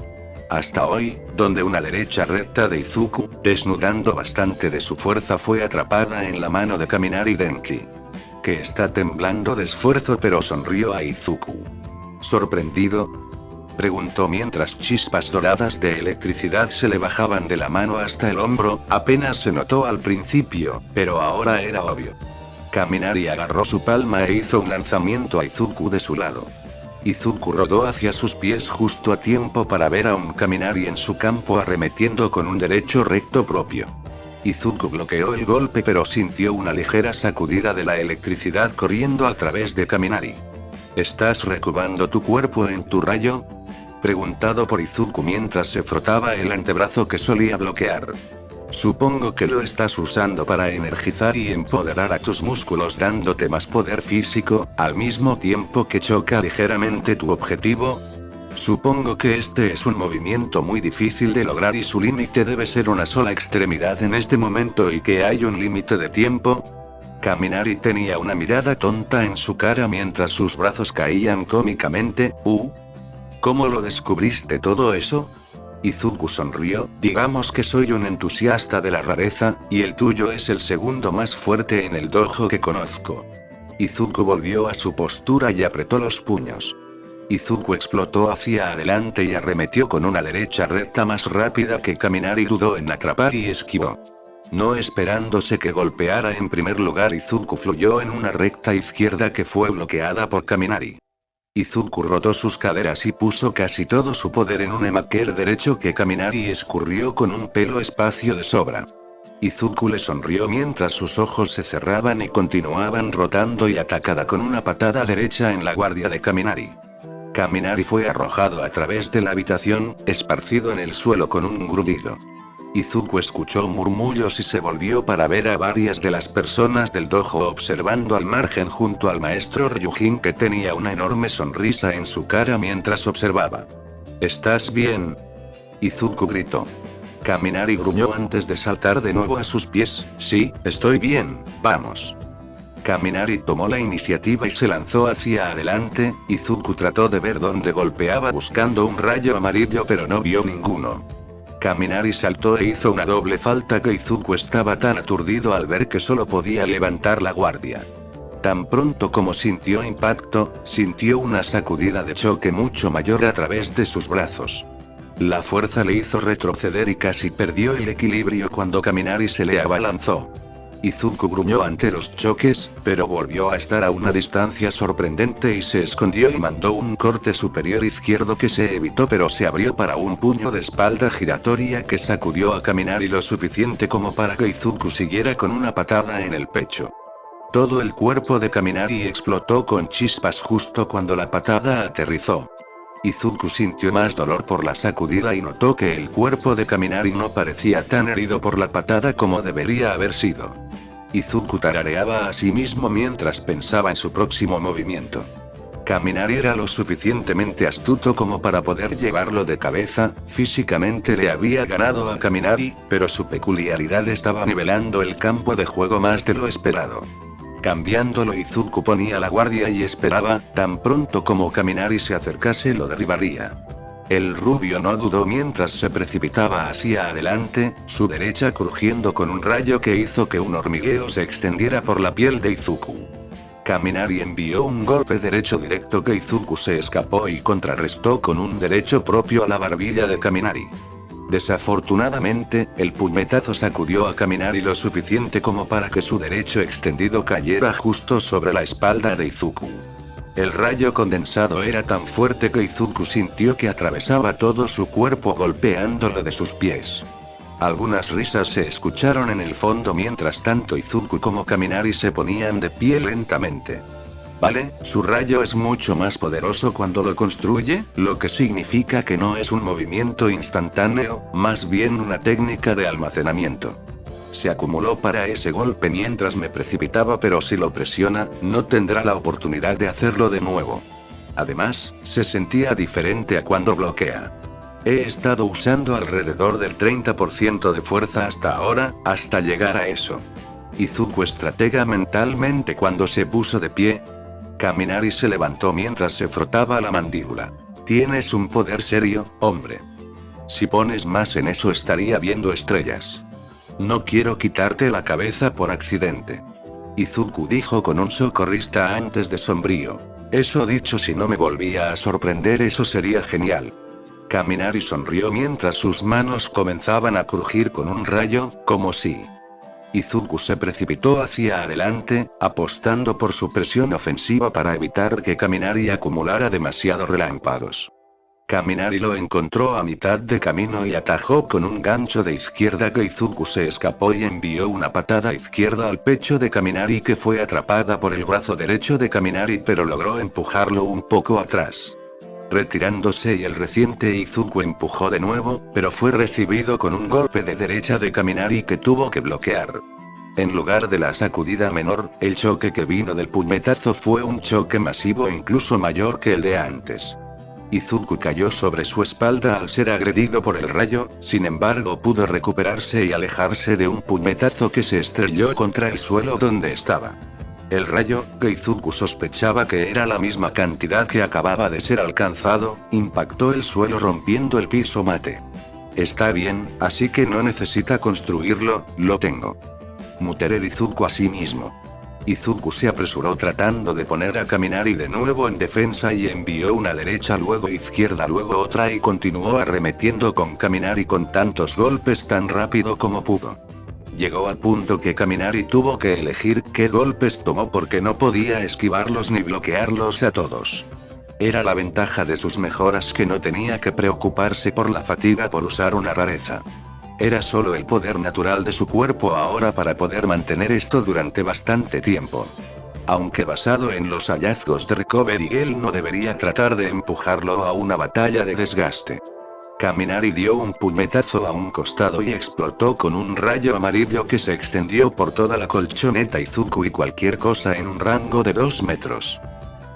Hasta hoy, donde una derecha recta de Izuku, desnudando bastante de su fuerza fue atrapada en la mano de Kaminari Denki. Que está temblando de esfuerzo pero sonrió a Izuku. ¿Sorprendido?, preguntó mientras chispas doradas de electricidad se le bajaban de la mano hasta el hombro, apenas se notó al principio, pero ahora era obvio. Kaminari agarró su palma e hizo un lanzamiento a Izuku de su lado. Izuku rodó hacia sus pies justo a tiempo para ver a un Kaminari en su campo arremetiendo con un derecho recto propio. Izuku bloqueó el golpe pero sintió una ligera sacudida de la electricidad corriendo a través de Kaminari. ¿Estás recubando tu cuerpo en tu rayo?, preguntado por Izuku mientras se frotaba el antebrazo que solía bloquear. Supongo que lo estás usando para energizar y empoderar a tus músculos dándote más poder físico, al mismo tiempo que choca ligeramente tu objetivo. Supongo que este es un movimiento muy difícil de lograr y su límite debe ser una sola extremidad en este momento y que hay un límite de tiempo. Kaminari tenía una mirada tonta en su cara mientras sus brazos caían cómicamente. ¿Cómo lo descubriste todo eso? Izuku sonrió, digamos que soy un entusiasta de la rareza, y el tuyo es el segundo más fuerte en el dojo que conozco. Izuku volvió a su postura y apretó los puños. Izuku explotó hacia adelante y arremetió con una derecha recta más rápida que Kaminari dudó en atrapar y esquivó. No esperándose que golpeara en primer lugar, Izuku fluyó en una recta izquierda que fue bloqueada por Kaminari. Izuku rotó sus caderas y puso casi todo su poder en un emaker derecho que Kaminari escurrió con un pelo espacio de sobra. Izuku le sonrió mientras sus ojos se cerraban y continuaban rotando y atacada con una patada derecha en la guardia de Kaminari. Kaminari fue arrojado a través de la habitación, esparcido en el suelo con un gruñido. Izuku escuchó murmullos y se volvió para ver a varias de las personas del dojo observando al margen junto al maestro Ryujin, que tenía una enorme sonrisa en su cara mientras observaba. ¿Estás bien?, Izuku gritó. Kaminari gruñó antes de saltar de nuevo a sus pies. Sí, estoy bien, vamos. Kaminari tomó la iniciativa y se lanzó hacia adelante. Izuku trató de ver dónde golpeaba buscando un rayo amarillo pero no vio ninguno. Kaminari saltó e hizo una doble falta que Izuku estaba tan aturdido al ver que solo podía levantar la guardia. Tan pronto como sintió impacto, sintió una sacudida de choque mucho mayor a través de sus brazos. La fuerza le hizo retroceder y casi perdió el equilibrio cuando Kaminari se le abalanzó. Izuku gruñó ante los choques, pero volvió a estar a una distancia sorprendente y se escondió y mandó un corte superior izquierdo que se evitó pero se abrió para un puño de espalda giratoria que sacudió a Kaminari lo suficiente como para que Izuku siguiera con una patada en el pecho. Todo el cuerpo de Kaminari explotó con chispas justo cuando la patada aterrizó. Izuku sintió más dolor por la sacudida y notó que el cuerpo de Kaminari no parecía tan herido por la patada como debería haber sido. Izuku tarareaba a sí mismo mientras pensaba en su próximo movimiento. Kaminari era lo suficientemente astuto como para poder llevarlo de cabeza. Físicamente le había ganado a Kaminari, pero su peculiaridad estaba nivelando el campo de juego más de lo esperado. Cambiándolo, Izuku ponía la guardia y esperaba. Tan pronto como Kaminari se acercase lo derribaría. El rubio no dudó mientras se precipitaba hacia adelante, su derecha crujiendo con un rayo que hizo que un hormigueo se extendiera por la piel de Izuku. Kaminari envió un golpe derecho directo que Izuku se escapó y contrarrestó con un derecho propio a la barbilla de Kaminari. Desafortunadamente, el puñetazo sacudió a Kaminari lo suficiente como para que su derecho extendido cayera justo sobre la espalda de Izuku. El rayo condensado era tan fuerte que Izuku sintió que atravesaba todo su cuerpo golpeándolo de sus pies. Algunas risas se escucharon en el fondo mientras tanto Izuku como Kaminari se ponían de pie lentamente. Vale, su rayo es mucho más poderoso cuando lo construye, lo que significa que no es un movimiento instantáneo, más bien una técnica de almacenamiento. Se acumuló para ese golpe mientras me precipitaba, pero si lo presiona, no tendrá la oportunidad de hacerlo de nuevo. Además, se sentía diferente a cuando bloquea. He estado usando alrededor del 30% de fuerza hasta ahora, hasta llegar a eso. Izuku estratega mentalmente cuando se puso de pie. Kaminari se levantó mientras se frotaba la mandíbula. Tienes un poder serio, hombre. Si pones más en eso estaría viendo estrellas. No quiero quitarte la cabeza por accidente. Izuku dijo con un socorrista antes de sombrío. Eso dicho, si no me volvía a sorprender eso sería genial. Kaminari sonrió mientras sus manos comenzaban a crujir con un rayo, como si... Izuku se precipitó hacia adelante, apostando por su presión ofensiva para evitar que Kaminari acumulara demasiados relámpagos. Kaminari lo encontró a mitad de camino y atajó con un gancho de izquierda que Izuku se escapó y envió una patada izquierda al pecho de Kaminari que fue atrapada por el brazo derecho de Kaminari pero logró empujarlo un poco atrás. Retirándose y el reciente Izuku empujó de nuevo, pero fue recibido con un golpe de derecha de Kaminari que tuvo que bloquear. En lugar de la sacudida menor, el choque que vino del puñetazo fue un choque masivo incluso mayor que el de antes. Izuku cayó sobre su espalda al ser agredido por el rayo, sin embargo pudo recuperarse y alejarse de un puñetazo que se estrelló contra el suelo donde estaba. El rayo, que Izuku sospechaba que era la misma cantidad que acababa de ser alcanzado, impactó el suelo rompiendo el piso mate. Está bien, así que no necesita construirlo, lo tengo. Muteró Izuku a sí mismo. Izuku se apresuró tratando de poner a Kaminari de nuevo en defensa y envió una derecha luego izquierda luego otra y continuó arremetiendo con Kaminari con tantos golpes tan rápido como pudo. Llegó al punto que Kaminari tuvo que elegir qué golpes tomó porque no podía esquivarlos ni bloquearlos a todos. Era la ventaja de sus mejoras que no tenía que preocuparse por la fatiga por usar una rareza. Era solo el poder natural de su cuerpo ahora para poder mantener esto durante bastante tiempo. Aunque basado en los hallazgos de Recovery, él no debería tratar de empujarlo a una batalla de desgaste. Kaminari dio un puñetazo a un costado y explotó con un rayo amarillo que se extendió por toda la colchoneta Izuku y cualquier cosa en un rango de 2 metros.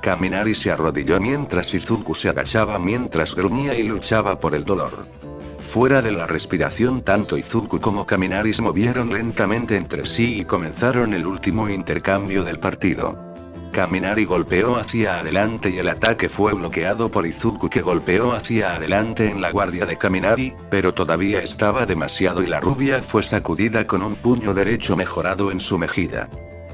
Kaminari se arrodilló mientras Izuku se agachaba mientras gruñía y luchaba por el dolor. Fuera de la respiración tanto Izuku como Kaminari se movieron lentamente entre sí y comenzaron el último intercambio del partido. Kaminari golpeó hacia adelante y el ataque fue bloqueado por Izuku que golpeó hacia adelante en la guardia de Kaminari, pero todavía estaba demasiado y la rubia fue sacudida con un puño derecho mejorado en su mejilla.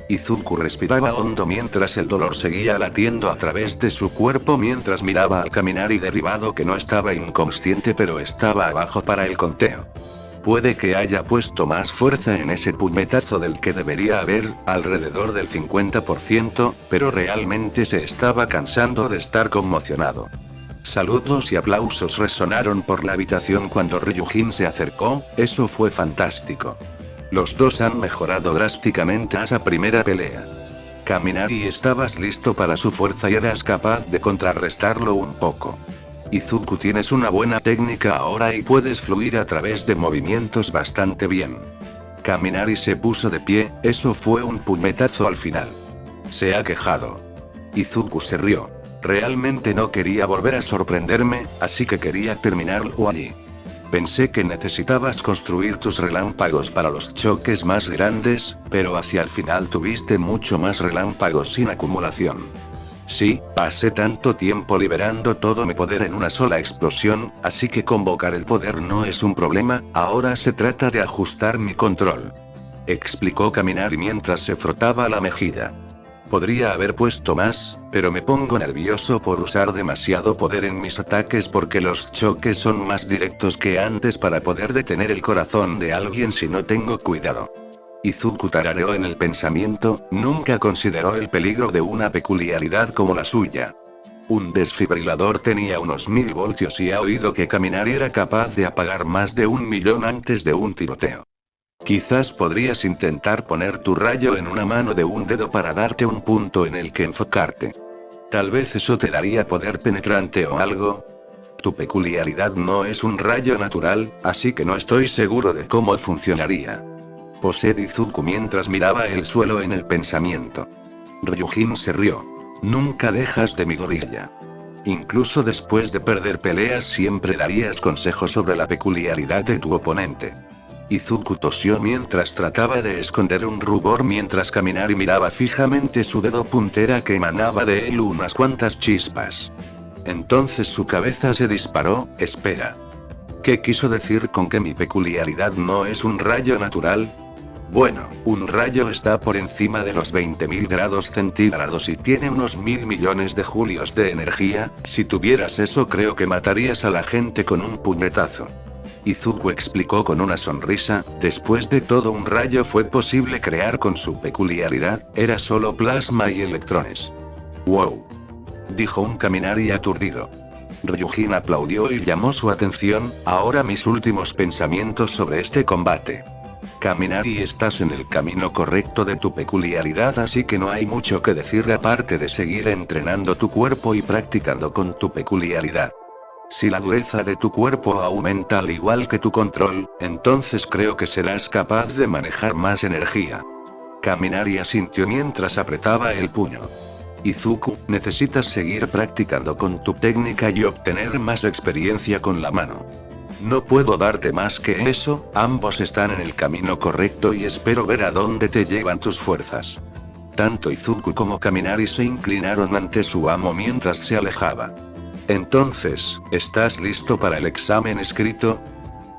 Izuku respiraba hondo mientras el dolor seguía latiendo a través de su cuerpo mientras miraba al Kaminari derribado que no estaba inconsciente pero estaba abajo para el conteo. Puede que haya puesto más fuerza en ese puñetazo del que debería haber, alrededor del 50%, pero realmente se estaba cansando de estar conmocionado. Saludos y aplausos resonaron por la habitación cuando Ryujin se acercó, eso fue fantástico. Los dos han mejorado drásticamente a esa primera pelea. Kaminari, estabas listo para su fuerza y eras capaz de contrarrestarlo un poco. Izuku, tienes una buena técnica ahora y puedes fluir a través de movimientos bastante bien. Kaminari se puso de pie, eso fue un puñetazo al final. Se ha quejado. Izuku se rió. Realmente no quería volver a sorprenderme, así que quería terminarlo allí. Pensé que necesitabas construir tus relámpagos para los choques más grandes, pero hacia el final tuviste mucho más relámpagos sin acumulación. Sí, pasé tanto tiempo liberando todo mi poder en una sola explosión, así que convocar el poder no es un problema, ahora se trata de ajustar mi control. Explicó Kaminari mientras se frotaba la mejilla. Podría haber puesto más, pero me pongo nervioso por usar demasiado poder en mis ataques porque los choques son más directos que antes para poder detener el corazón de alguien si no tengo cuidado. Izuku tarareó en el pensamiento, nunca consideró el peligro de una peculiaridad como la suya. Un desfibrilador tenía unos 1000 voltios y ha oído que Kaminari era capaz de apagar más de 1.000.000 antes de un tiroteo. Quizás podrías intentar poner tu rayo en una mano de un dedo para darte un punto en el que enfocarte. Tal vez eso te daría poder penetrante o algo. Tu peculiaridad no es un rayo natural, así que no estoy seguro de cómo funcionaría. Posee Izuku mientras miraba el suelo en el pensamiento. Ryujin se rió. Nunca dejas de mi gorilla. Incluso después de perder peleas siempre darías consejos sobre la peculiaridad de tu oponente. Izuku tosió mientras trataba de esconder un rubor mientras Kaminari miraba fijamente su dedo puntera que emanaba de él unas cuantas chispas. Entonces su cabeza se disparó, espera. ¿Qué quiso decir con que mi peculiaridad no es un rayo natural? Bueno, un rayo está por encima de los 20.000 grados centígrados y tiene unos 1.000 millones de julios de energía, si tuvieras eso creo que matarías a la gente con un puñetazo. Izuku explicó con una sonrisa, después de todo un rayo fue posible crear con su peculiaridad, era solo plasma y electrones. Wow. Dijo un Kaminari aturdido. Ryujin aplaudió y llamó su atención, ahora mis últimos pensamientos sobre este combate. Kaminari, estás en el camino correcto de tu peculiaridad así que no hay mucho que decir aparte de seguir entrenando tu cuerpo y practicando con tu peculiaridad. Si la dureza de tu cuerpo aumenta al igual que tu control, entonces creo que serás capaz de manejar más energía. Kaminari asintió mientras apretaba el puño. Izuku, necesitas seguir practicando con tu técnica y obtener más experiencia con la mano. No puedo darte más que eso, ambos están en el camino correcto y espero ver a dónde te llevan tus fuerzas. Tanto Izuku como Kaminari se inclinaron ante su amo mientras se alejaba. Entonces, ¿estás listo para el examen escrito?,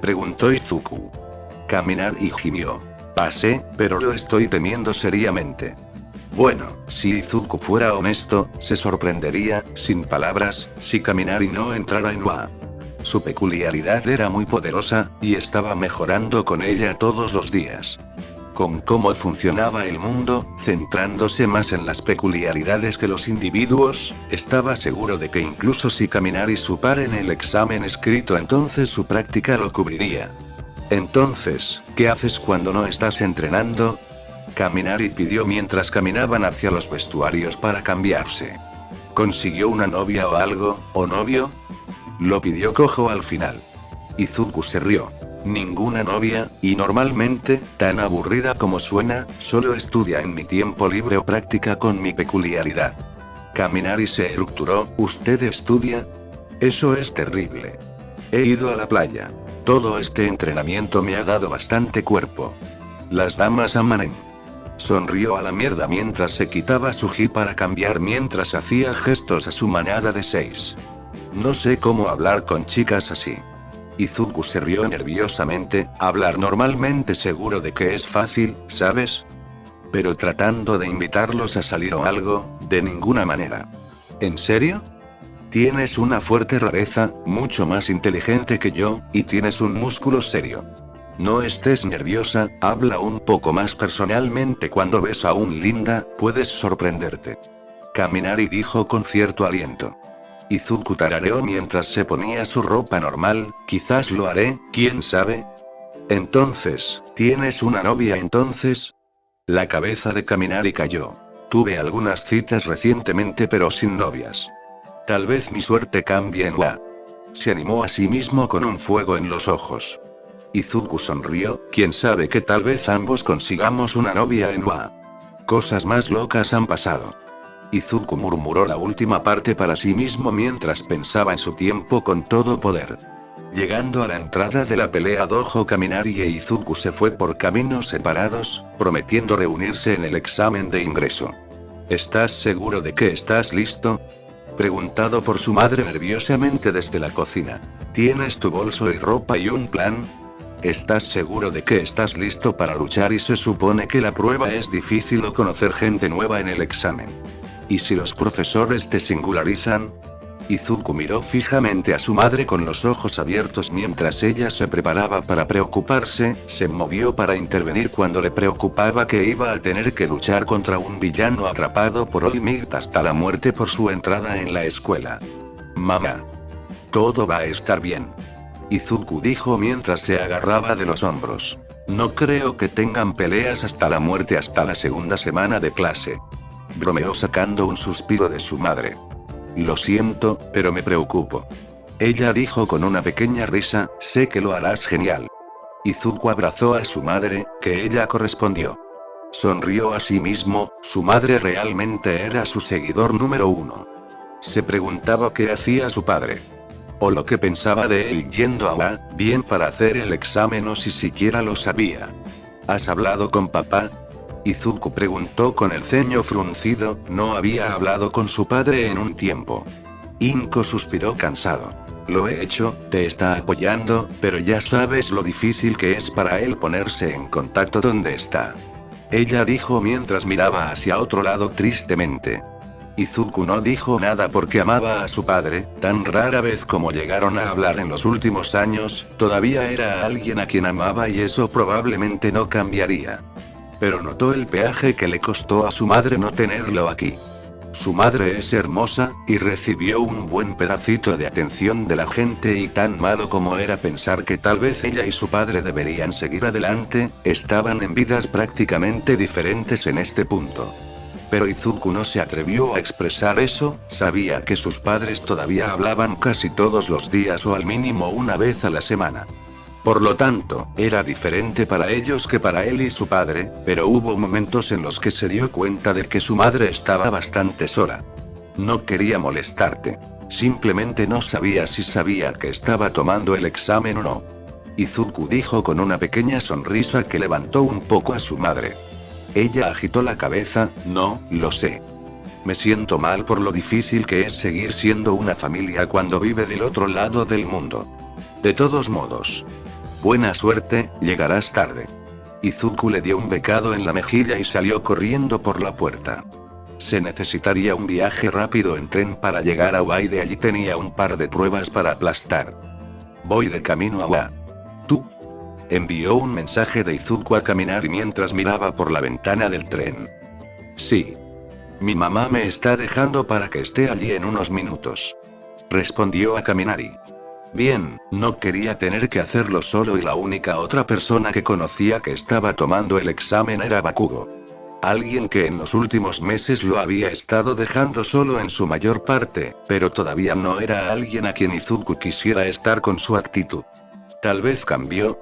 preguntó Izuku. Kaminari gimió. Pasé, pero lo estoy temiendo seriamente. Bueno, si Izuku fuera honesto, se sorprendería, sin palabras, si Kaminari no entrara en UA. Su peculiaridad era muy poderosa, y estaba mejorando con ella todos los días. Con cómo funcionaba el mundo, centrándose más en las peculiaridades que los individuos, estaba seguro de que incluso si Kaminari supera en el examen escrito, entonces su práctica lo cubriría. Entonces, ¿qué haces cuando no estás entrenando?, Kaminari pidió mientras caminaban hacia los vestuarios para cambiarse. ¿Consiguió una novia o algo, o novio?, lo pidió Kojo al final. Izuku se rió. Ninguna novia, y normalmente, tan aburrida como suena, solo estudia en mi tiempo libre o practica con mi peculiaridad. Kaminari se eructuró. ¿Usted estudia? Eso es terrible. He ido a la playa. Todo este entrenamiento me ha dado bastante cuerpo. Las damas aman en. Sonrió a la mierda mientras se quitaba su ji para cambiar mientras hacía gestos a su manada de 6. No sé cómo hablar con chicas así. Izuku se rió nerviosamente. Hablar normalmente seguro de que es fácil, ¿sabes? Pero tratando de invitarlos a salir o algo, de ninguna manera. ¿En serio? Tienes una fuerte rareza, mucho más inteligente que yo, y tienes un músculo serio. No estés nerviosa, habla un poco más personalmente cuando ves a un linda, puedes sorprenderte. Kaminari dijo con cierto aliento. Izuku tarareó mientras se ponía su ropa normal. Quizás lo haré, ¿quién sabe? Entonces, ¿tienes una novia entonces? La cabeza de Kaminari cayó. Tuve algunas citas recientemente pero sin novias. Tal vez mi suerte cambie en UA. Se animó a sí mismo con un fuego en los ojos. Izuku sonrió. Quién sabe que tal vez ambos consigamos una novia en UA. Cosas más locas han pasado. Izuku murmuró la última parte para sí mismo mientras pensaba en su tiempo con todo poder. Llegando a la entrada de la pelea dojo, Kaminari e Izuku se fue por caminos separados, prometiendo reunirse en el examen de ingreso. ¿Estás seguro de que estás listo?, preguntado por su madre nerviosamente desde la cocina. ¿Tienes tu bolso y ropa y un plan? ¿Estás seguro de que estás listo para luchar y se supone que la prueba es difícil o conocer gente nueva en el examen? ¿Y si los profesores te singularizan? Izuku miró fijamente a su madre con los ojos abiertos mientras ella se preparaba para preocuparse. Se movió para intervenir cuando le preocupaba que iba a tener que luchar contra un villano atrapado por All Might hasta la muerte por su entrada en la escuela. Mamá. Todo va a estar bien. Izuku dijo mientras se agarraba de los hombros. No creo que tengan peleas hasta la muerte hasta la segunda semana de clase. Bromeó sacando un suspiro de su madre. Lo siento, pero me preocupo. Ella dijo con una pequeña risa, sé que lo harás genial. Izuku abrazó a su madre, que ella correspondió. Sonrió a sí mismo, su madre realmente era su seguidor número 1. Se preguntaba qué hacía su padre. O lo que pensaba de él yendo a UA, bien para hacer el examen o si siquiera lo sabía. ¿Has hablado con papá? Izuku preguntó con el ceño fruncido. No había hablado con su padre en un tiempo. Inko suspiró cansado. Lo he hecho, te está apoyando, pero ya sabes lo difícil que es para él ponerse en contacto donde está. Ella dijo mientras miraba hacia otro lado tristemente. Izuku no dijo nada porque amaba a su padre, tan rara vez como llegaron a hablar en los últimos años, todavía era alguien a quien amaba y eso probablemente no cambiaría. Pero notó el peaje que le costó a su madre no tenerlo aquí. Su madre es hermosa, y recibió un buen pedacito de atención de la gente y tan malo como era pensar que tal vez ella y su padre deberían seguir adelante, estaban en vidas prácticamente diferentes en este punto. Pero Izuku no se atrevió a expresar eso, sabía que sus padres todavía hablaban casi todos los días o al mínimo una vez a la semana. Por lo tanto, era diferente para ellos que para él y su padre, pero hubo momentos en los que se dio cuenta de que su madre estaba bastante sola. No quería molestarte. Simplemente no sabía si sabía que estaba tomando el examen o no. Izuku dijo con una pequeña sonrisa que levantó un poco a su madre. Ella agitó la cabeza, no, lo sé. Me siento mal por lo difícil que es seguir siendo una familia cuando vive del otro lado del mundo. De todos modos. Buena suerte, llegarás tarde. Izuku le dio un becado en la mejilla y salió corriendo por la puerta. Se necesitaría un viaje rápido en tren para llegar a Wa y de allí tenía un par de pruebas para aplastar. Voy de camino a Wa. ¿Tú? Envió un mensaje de Izuku a Kaminari mientras miraba por la ventana del tren. Sí. Mi mamá me está dejando para que esté allí en unos minutos. Respondió a Kaminari. Bien, no quería tener que hacerlo solo y la única otra persona que conocía que estaba tomando el examen era Bakugo. Alguien que en los últimos meses lo había estado dejando solo en su mayor parte, pero todavía no era alguien a quien Izuku quisiera estar con su actitud. Tal vez cambió.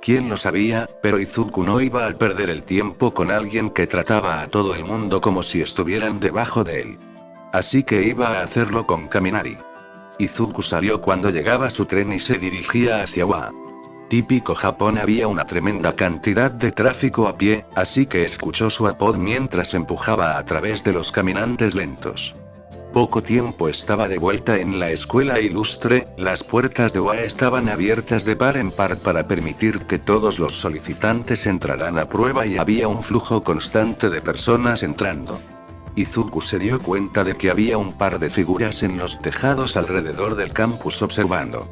¿Quién lo sabía? Pero Izuku no iba a perder el tiempo con alguien que trataba a todo el mundo como si estuvieran debajo de él. Así que iba a hacerlo con Kaminari. Izuku salió cuando llegaba su tren y se dirigía hacia Wa. Típico Japón, había una tremenda cantidad de tráfico a pie, así que escuchó su iPod mientras empujaba a través de los caminantes lentos. Poco tiempo estaba de vuelta en la escuela ilustre, las puertas de Wa estaban abiertas de par en par para permitir que todos los solicitantes entraran a prueba y había un flujo constante de personas entrando. Izuku se dio cuenta de que había un par de figuras en los tejados alrededor del campus observando.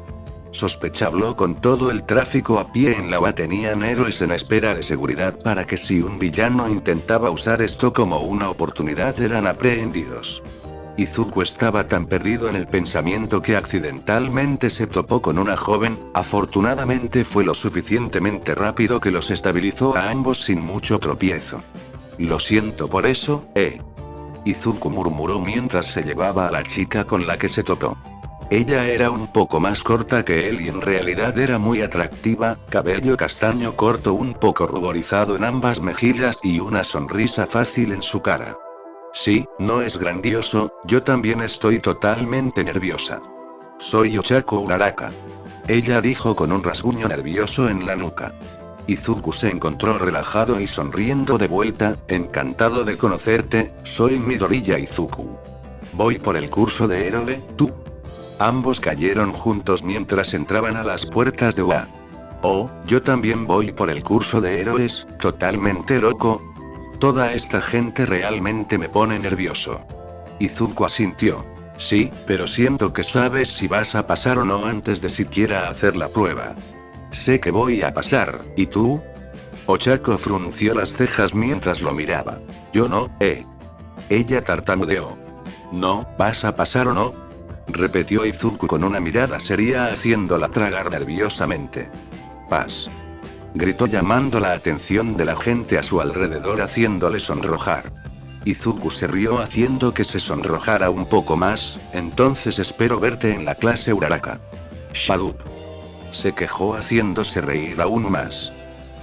Sospechable con todo el tráfico a pie en la Wa tenían héroes en espera de seguridad para que si un villano intentaba usar esto como una oportunidad eran aprehendidos. Izuku estaba tan perdido en el pensamiento que accidentalmente se topó con una joven, afortunadamente fue lo suficientemente rápido que los estabilizó a ambos sin mucho tropiezo. Lo siento por eso, Izuku murmuró mientras se llevaba a la chica con la que se topó. Ella era un poco más corta que él y en realidad era muy atractiva, cabello castaño corto un poco ruborizado en ambas mejillas y una sonrisa fácil en su cara. Sí, no es grandioso, yo también estoy totalmente nerviosa. Soy Ochako Uraraka. Ella dijo con un rasguño nervioso en la nuca. Izuku se encontró relajado y sonriendo de vuelta, encantado de conocerte, soy Midoriya Izuku. Voy por el curso de héroe, ¿tú? Ambos cayeron juntos mientras entraban a las puertas de Wa. Oh, yo también voy por el curso de héroes, totalmente loco. Toda esta gente realmente me pone nervioso. Izuku asintió. Sí, pero siento que sabes si vas a pasar o no antes de siquiera hacer la prueba. Sé que voy a pasar, ¿y tú? Ochako frunció las cejas mientras lo miraba. Yo no, Ella tartamudeó. No, ¿vas a pasar o no? Repitió Izuku con una mirada seria haciéndola tragar nerviosamente. Paz. Gritó llamando la atención de la gente a su alrededor haciéndole sonrojar. Izuku se rió haciendo que se sonrojara un poco más, entonces espero verte en la clase Uraraka. Shadoop. Se quejó haciéndose reír aún más.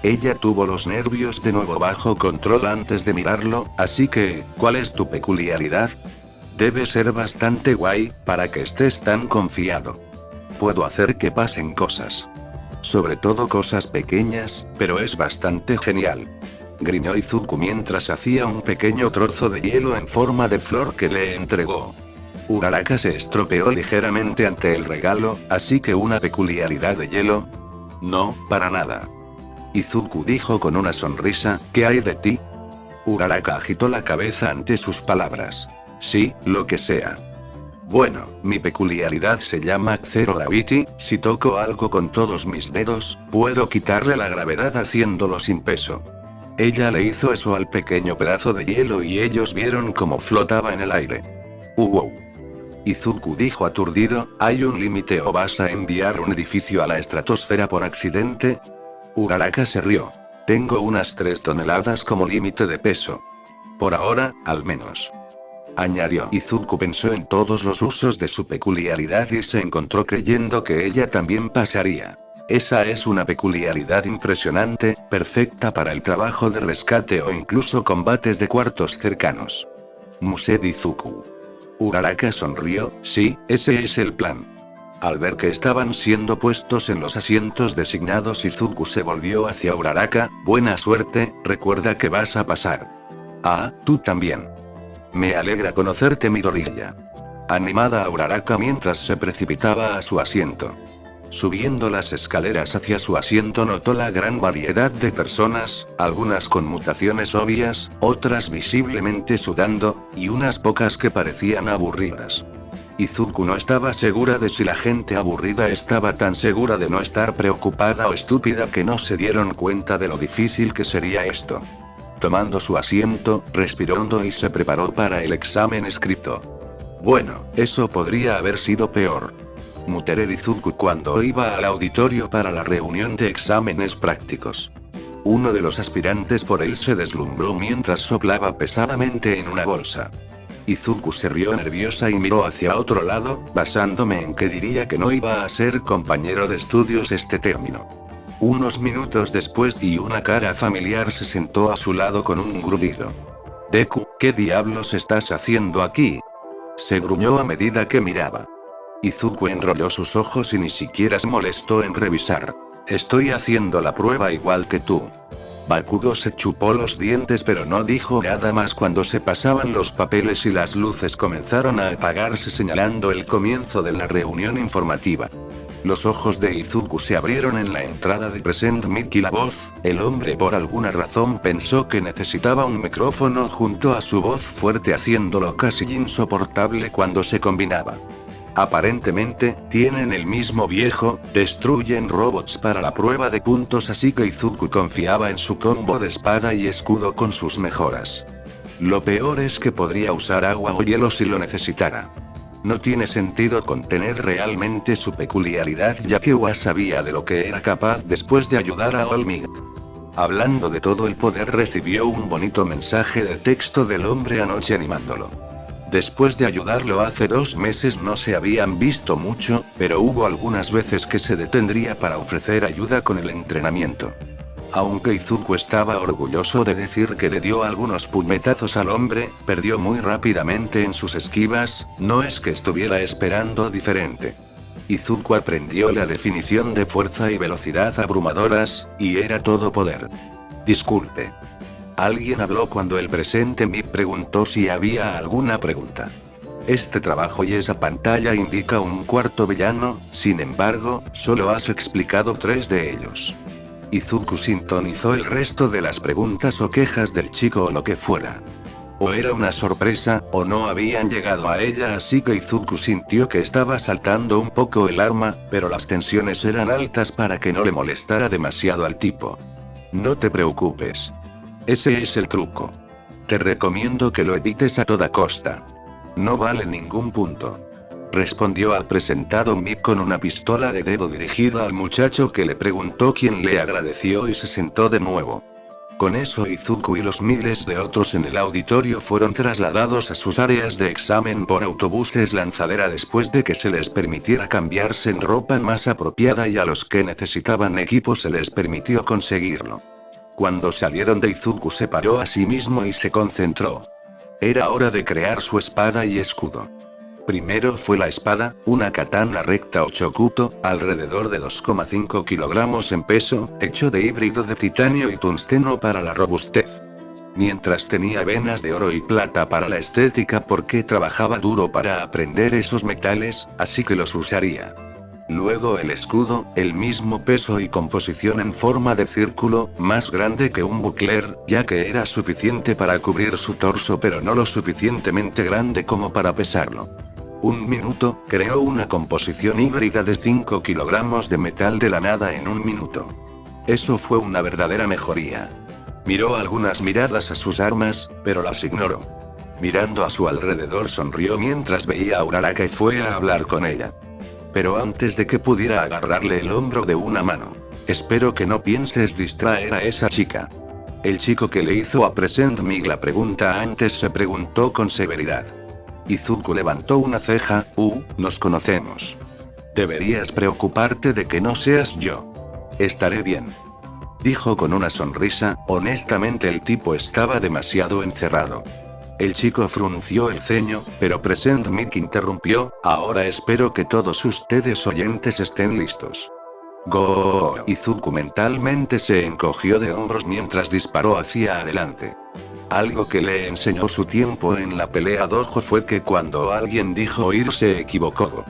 Ella tuvo los nervios de nuevo bajo control antes de mirarlo, así que, ¿cuál es tu peculiaridad? Debe ser bastante guay, para que estés tan confiado. Puedo hacer que pasen cosas. Sobre todo cosas pequeñas, pero es bastante genial. Griñó Izuku mientras hacía un pequeño trozo de hielo en forma de flor que le entregó. Uraraka se estropeó ligeramente ante el regalo, así que una peculiaridad de hielo. No, para nada. Izuku dijo con una sonrisa, ¿qué hay de ti? Uraraka agitó la cabeza ante sus palabras. Sí, lo que sea. Bueno, mi peculiaridad se llama Zero Gravity, si toco algo con todos mis dedos, puedo quitarle la gravedad haciéndolo sin peso. Ella le hizo eso al pequeño pedazo de hielo y ellos vieron cómo flotaba en el aire. Wow. Izuku dijo aturdido, ¿hay un límite o vas a enviar un edificio a la estratosfera por accidente? Uraraka se rió. Tengo unas 3 toneladas como límite de peso. Por ahora, al menos. Añadió. Izuku pensó en todos los usos de su peculiaridad y se encontró creyendo que ella también pasaría. Esa es una peculiaridad impresionante, perfecta para el trabajo de rescate o incluso combates de cuartos cercanos. Mused Izuku. Uraraka sonrió, sí, ese es el plan. Al ver que estaban siendo puestos en los asientos designados, Izuku se volvió hacia Uraraka. Buena suerte, recuerda que vas a pasar. Ah, tú también. Me alegra conocerte, Midoriya. Animada a Uraraka mientras se precipitaba a su asiento. Subiendo las escaleras hacia su asiento notó la gran variedad de personas, algunas con mutaciones obvias, otras visiblemente sudando, y unas pocas que parecían aburridas. Izuku no estaba segura de si la gente aburrida estaba tan segura de no estar preocupada o estúpida que no se dieron cuenta de lo difícil que sería esto. Tomando su asiento, respiró hondo y se preparó para el examen escrito. Bueno, eso podría haber sido peor. Mutero Izuku cuando iba al auditorio para la reunión de exámenes prácticos. Uno de los aspirantes por él se deslumbró mientras soplaba pesadamente en una bolsa. Izuku se rió nerviosa y miró hacia otro lado, basándome en que diría que no iba a ser compañero de estudios este término. Unos minutos después y una cara familiar se sentó a su lado con un gruñido. Deku, ¿qué diablos estás haciendo aquí? Se gruñó a medida que miraba. Izuku enrolló sus ojos y ni siquiera se molestó en revisar. Estoy haciendo la prueba igual que tú. Bakugo se chupó los dientes pero no dijo nada más cuando se pasaban los papeles y las luces comenzaron a apagarse señalando el comienzo de la reunión informativa. Los ojos de Izuku se abrieron en la entrada de Present Mic y la voz. El hombre por alguna razón pensó que necesitaba un micrófono junto a su voz fuerte haciéndolo casi insoportable cuando se combinaba. Aparentemente, tienen el mismo viejo, destruyen robots para la prueba de puntos, así que Izuku confiaba en su combo de espada y escudo con sus mejoras. Lo peor es que podría usar agua o hielo si lo necesitara. No tiene sentido contener realmente su peculiaridad ya que Ua sabía de lo que era capaz después de ayudar a All Might. Hablando de todo el poder, recibió un bonito mensaje de texto del hombre anoche animándolo. Después de ayudarlo hace 2 meses no se habían visto mucho, pero hubo algunas veces que se detendría para ofrecer ayuda con el entrenamiento. Aunque Izuku estaba orgulloso de decir que le dio algunos puñetazos al hombre, perdió muy rápidamente en sus esquivas, no es que estuviera esperando diferente. Izuku aprendió la definición de fuerza y velocidad abrumadoras, y era todo poder. Disculpe. Alguien habló cuando el presente Mic preguntó si había alguna pregunta. Este trabajo y esa pantalla indica un cuarto villano, sin embargo, solo has explicado 3 de ellos. Izuku sintonizó el resto de las preguntas o quejas del chico o lo que fuera. O era una sorpresa, o no habían llegado a ella, así que Izuku sintió que estaba saltando un poco el arma, pero las tensiones eran altas para que no le molestara demasiado al tipo. No te preocupes. Ese es el truco. Te recomiendo que lo evites a toda costa. No vale ningún punto. Respondió al presentado Mic con una pistola de dedo dirigida al muchacho que le preguntó, quien le agradeció y se sentó de nuevo. Con eso Izuku y los miles de otros en el auditorio fueron trasladados a sus áreas de examen por autobuses lanzadera después de que se les permitiera cambiarse en ropa más apropiada y a los que necesitaban equipo se les permitió conseguirlo. Cuando salieron de Izuku se paró a sí mismo y se concentró. Era hora de crear su espada y escudo. Primero fue la espada, una katana recta o chokuto, alrededor de 2,5 kilogramos en peso, hecho de híbrido de titanio y tungsteno para la robustez. Mientras tenía venas de oro y plata para la estética porque trabajaba duro para aprender esos metales, así que los usaría. Luego el escudo, el mismo peso y composición en forma de círculo, más grande que un bucler, ya que era suficiente para cubrir su torso pero no lo suficientemente grande como para pesarlo. 1 minuto, creó una composición híbrida de 5 kilogramos de metal de la nada en 1 minuto. Eso fue una verdadera mejoría. Miró algunas miradas a sus armas, pero las ignoró. Mirando a su alrededor sonrió mientras veía a Uraraka y fue a hablar con ella. Pero antes de que pudiera agarrarle el hombro de una mano. Espero que no pienses distraer a esa chica. El chico que le hizo a Present Mic la pregunta antes se preguntó con severidad. Izuku levantó una ceja. Nos conocemos. Deberías preocuparte de que no seas yo. Estaré bien. Dijo con una sonrisa. Honestamente el tipo estaba demasiado encerrado. El chico frunció el ceño, pero Present Mic interrumpió, ahora espero que todos ustedes oyentes estén listos. ¡Go! Izuku mentalmente se encogió de hombros mientras disparó hacia adelante. Algo que le enseñó su tiempo en la pelea dojo fue que cuando alguien dijo oír se equivocó.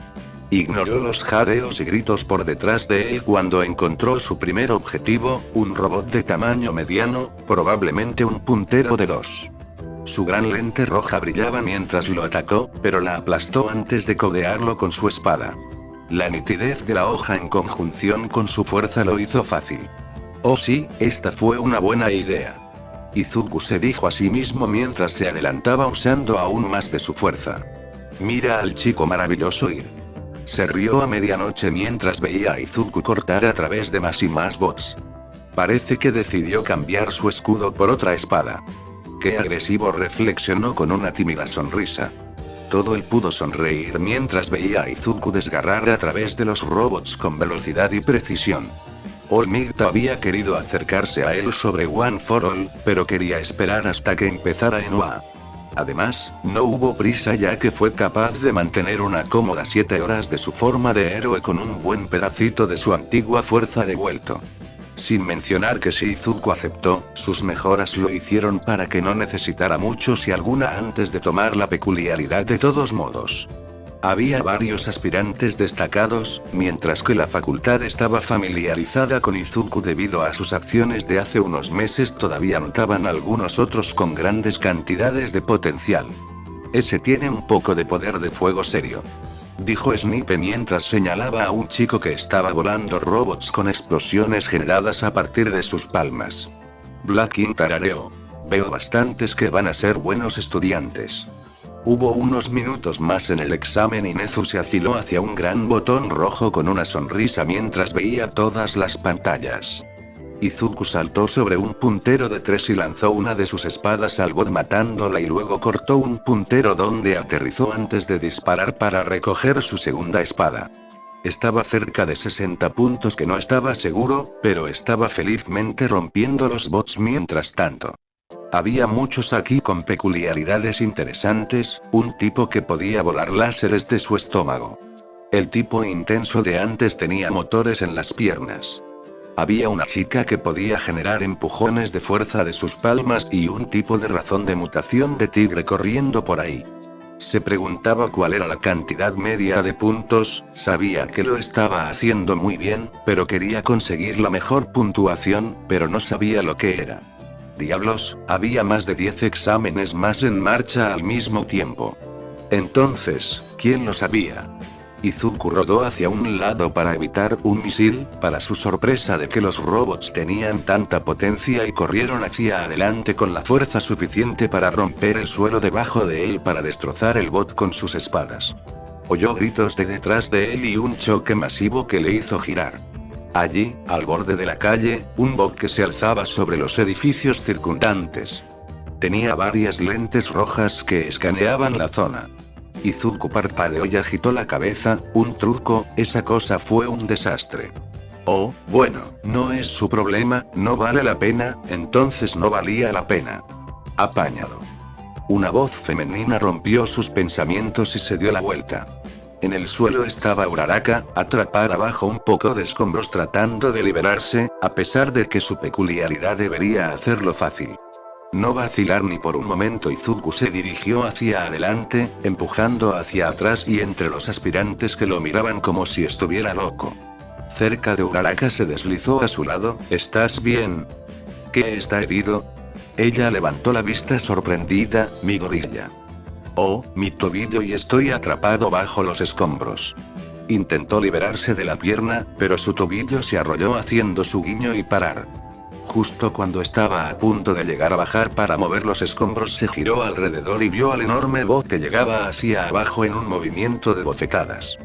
Ignoró los jadeos y gritos por detrás de él cuando encontró su primer objetivo, un robot de tamaño mediano, probablemente un puntero de 2. Su gran lente roja brillaba mientras lo atacó, pero la aplastó antes de codearlo con su espada. La nitidez de la hoja en conjunción con su fuerza lo hizo fácil. Oh sí, esta fue una buena idea. Izuku se dijo a sí mismo mientras se adelantaba usando aún más de su fuerza. Mira al chico maravilloso ir. Se rió a medianoche mientras veía a Izuku cortar a través de más y más bots. Parece que decidió cambiar su escudo por otra espada. Qué agresivo, reflexionó con una tímida sonrisa. Todo él pudo sonreír mientras veía a Izuku desgarrar a través de los robots con velocidad y precisión. All Might había querido acercarse a él sobre One for All, pero quería esperar hasta que empezara Enua. Además, no hubo prisa ya que fue capaz de mantener una cómoda 7 horas de su forma de héroe con un buen pedacito de su antigua fuerza devuelto. Sin mencionar que si Izuku aceptó, sus mejoras lo hicieron para que no necesitara mucho si alguna antes de tomar la peculiaridad de todos modos. Había varios aspirantes destacados, mientras que la facultad estaba familiarizada con Izuku debido a sus acciones de hace unos meses, todavía notaban algunos otros con grandes cantidades de potencial. Ese tiene un poco de poder de fuego serio, dijo Snipe mientras señalaba a un chico que estaba volando robots con explosiones generadas a partir de sus palmas. Blacking tarareó. Veo bastantes que van a ser buenos estudiantes. Hubo unos minutos más en el examen y Nezu se afiló hacia un gran botón rojo con una sonrisa mientras veía todas las pantallas. Izuku saltó sobre un puntero de 3 y lanzó una de sus espadas al bot matándola y luego cortó un puntero donde aterrizó antes de disparar para recoger su segunda espada. Estaba cerca de 60 puntos que no estaba seguro, pero estaba felizmente rompiendo los bots mientras tanto. Había muchos aquí con peculiaridades interesantes, un tipo que podía volar láseres de su estómago. El tipo intenso de antes tenía motores en las piernas. Había una chica que podía generar empujones de fuerza de sus palmas y un tipo de razón de mutación de tigre corriendo por ahí. Se preguntaba cuál era la cantidad media de puntos, sabía que lo estaba haciendo muy bien, pero quería conseguir la mejor puntuación, pero no sabía lo que era. Diablos, había más de 10 exámenes más en marcha al mismo tiempo. Entonces, ¿quién lo sabía? Izuku rodó hacia un lado para evitar un misil, para su sorpresa de que los robots tenían tanta potencia y corrieron hacia adelante con la fuerza suficiente para romper el suelo debajo de él para destrozar el bot con sus espadas. Oyó gritos de detrás de él y un choque masivo que le hizo girar. Allí, al borde de la calle, un bot que se alzaba sobre los edificios circundantes. Tenía varias lentes rojas que escaneaban la zona. Izuku parpadeó y agitó la cabeza, un truco, esa cosa fue un desastre. Oh, bueno, no es su problema, no vale la pena, entonces no valía la pena. Apañado. Una voz femenina rompió sus pensamientos y se dio la vuelta. En el suelo estaba Uraraka, atrapada bajo un poco de escombros tratando de liberarse, a pesar de que su peculiaridad debería hacerlo fácil. No vacilar ni por un momento, Izuku se dirigió hacia adelante, empujando hacia atrás y entre los aspirantes que lo miraban como si estuviera loco. Cerca de Uraraka se deslizó a su lado. ¿Estás bien? ¿Qué está herido? Ella levantó la vista sorprendida. Mi gorilla. Oh, mi tobillo y estoy atrapado bajo los escombros. Intentó liberarse de la pierna, pero su tobillo se arrolló haciendo su guiño y parar. Justo cuando estaba a punto de llegar a bajar para mover los escombros se giró alrededor y vio al enorme bot que llegaba hacia abajo en un movimiento de bofetadas.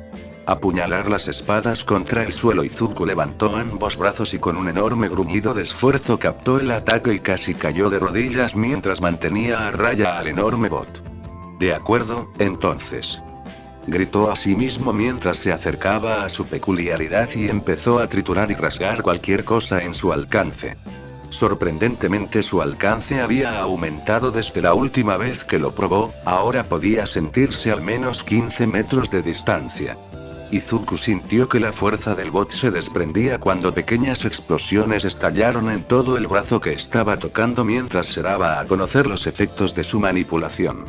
Apuñalar las espadas contra el suelo. Izuku levantó ambos brazos y con un enorme gruñido de esfuerzo captó el ataque y casi cayó de rodillas mientras mantenía a raya al enorme bot. De acuerdo, entonces. Gritó a sí mismo mientras se acercaba a su peculiaridad y empezó a triturar y rasgar cualquier cosa en su alcance. Sorprendentemente su alcance había aumentado desde la última vez que lo probó, ahora podía sentirse al menos 15 metros de distancia. Izuku sintió que la fuerza del bot se desprendía cuando pequeñas explosiones estallaron en todo el brazo que estaba tocando mientras se daba a conocer los efectos de su manipulación.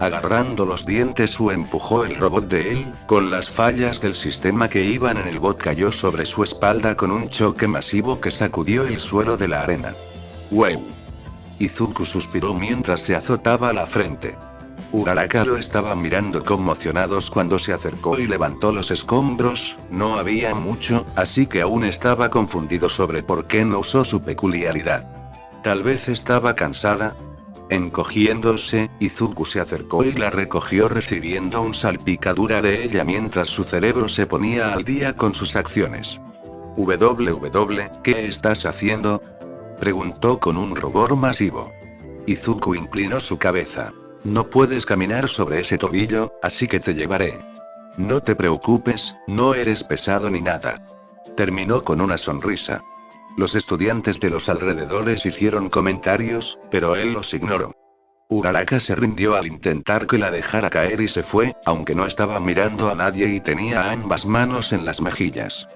Agarrando los dientes, Su empujó el robot de él, con las fallas del sistema que iban en el bot cayó sobre su espalda con un choque masivo que sacudió el suelo de la arena. ¡Wow! Izuku suspiró mientras se azotaba la frente. Uraraka lo estaba mirando conmocionados cuando se acercó y levantó los escombros, no había mucho, así que aún estaba confundido sobre por qué no usó su peculiaridad. Tal vez estaba cansada. Encogiéndose, Izuku se acercó y la recogió recibiendo un salpicadura de ella mientras su cerebro se ponía al día con sus acciones. ¿Qué estás haciendo?, preguntó con un rubor masivo. Izuku inclinó su cabeza. No puedes caminar sobre ese tobillo, así que te llevaré. No te preocupes, no eres pesado ni nada. Terminó con una sonrisa. Los estudiantes de los alrededores hicieron comentarios, pero él los ignoró. Uraraka se rindió al intentar que la dejara caer y se fue, aunque no estaba mirando a nadie y tenía ambas manos en las mejillas.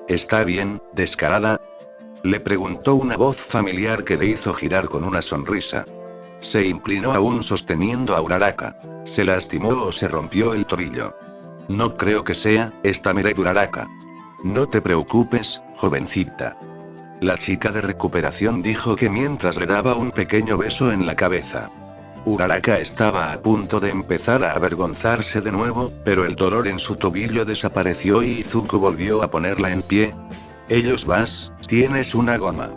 ¿Está bien, descarada?, le preguntó una voz familiar que le hizo girar con una sonrisa. Se inclinó aún sosteniendo a Uraraka. ¿Se lastimó o se rompió el tobillo? No creo que sea, esta miré Uraraka. No te preocupes, jovencita. La chica de recuperación dijo que mientras le daba un pequeño beso en la cabeza. Uraraka estaba a punto de empezar a avergonzarse de nuevo, pero el dolor en su tobillo desapareció y Izuku volvió a ponerla en pie. ¿Ellos vas? Tienes una goma.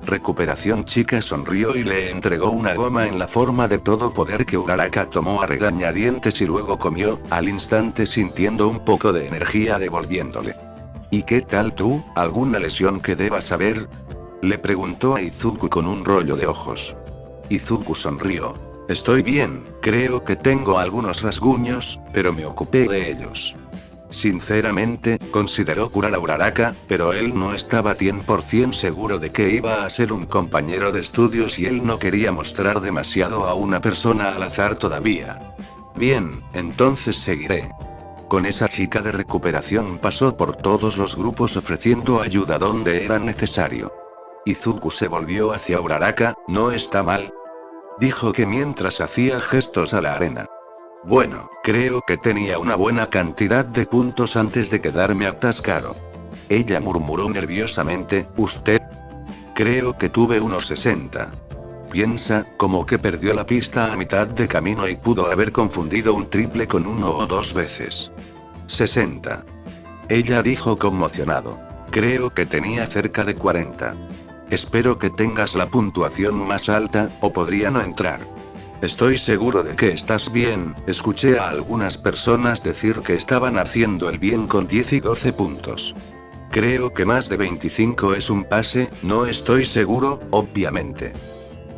Recuperación chica sonrió y le entregó una goma en la forma de todo poder que Uraraka tomó a regañadientes y luego comió, al instante sintiendo un poco de energía devolviéndole. ¿Y qué tal tú, alguna lesión que debas saber?, le preguntó a Izuku con un rollo de ojos. Izuku sonrió. Estoy bien, creo que tengo algunos rasguños, pero me ocupé de ellos. Sinceramente, consideró curar a Uraraka, pero él no estaba 100% seguro de que iba a ser un compañero de estudios y él no quería mostrar demasiado a una persona al azar todavía. Bien, entonces seguiré. Con esa chica de recuperación pasó por todos los grupos ofreciendo ayuda donde era necesario. Izuku se volvió hacia Uraraka. ¿No está mal?, dijo que mientras hacía gestos a la arena. Bueno, creo que tenía una buena cantidad de puntos antes de quedarme atascado. Ella murmuró nerviosamente. ¿Usted? Creo que tuve unos 60. Piensa, como que perdió la pista a mitad de camino y pudo haber confundido un triple con 1 o 2 veces. 60. Ella dijo conmocionado. Creo que tenía cerca de 40. Espero que tengas la puntuación más alta, o podría no entrar. Estoy seguro de que estás bien. Escuché a algunas personas decir que estaban haciendo el bien con 10 y 12 puntos. Creo que más de 25 es un pase, no estoy seguro, obviamente.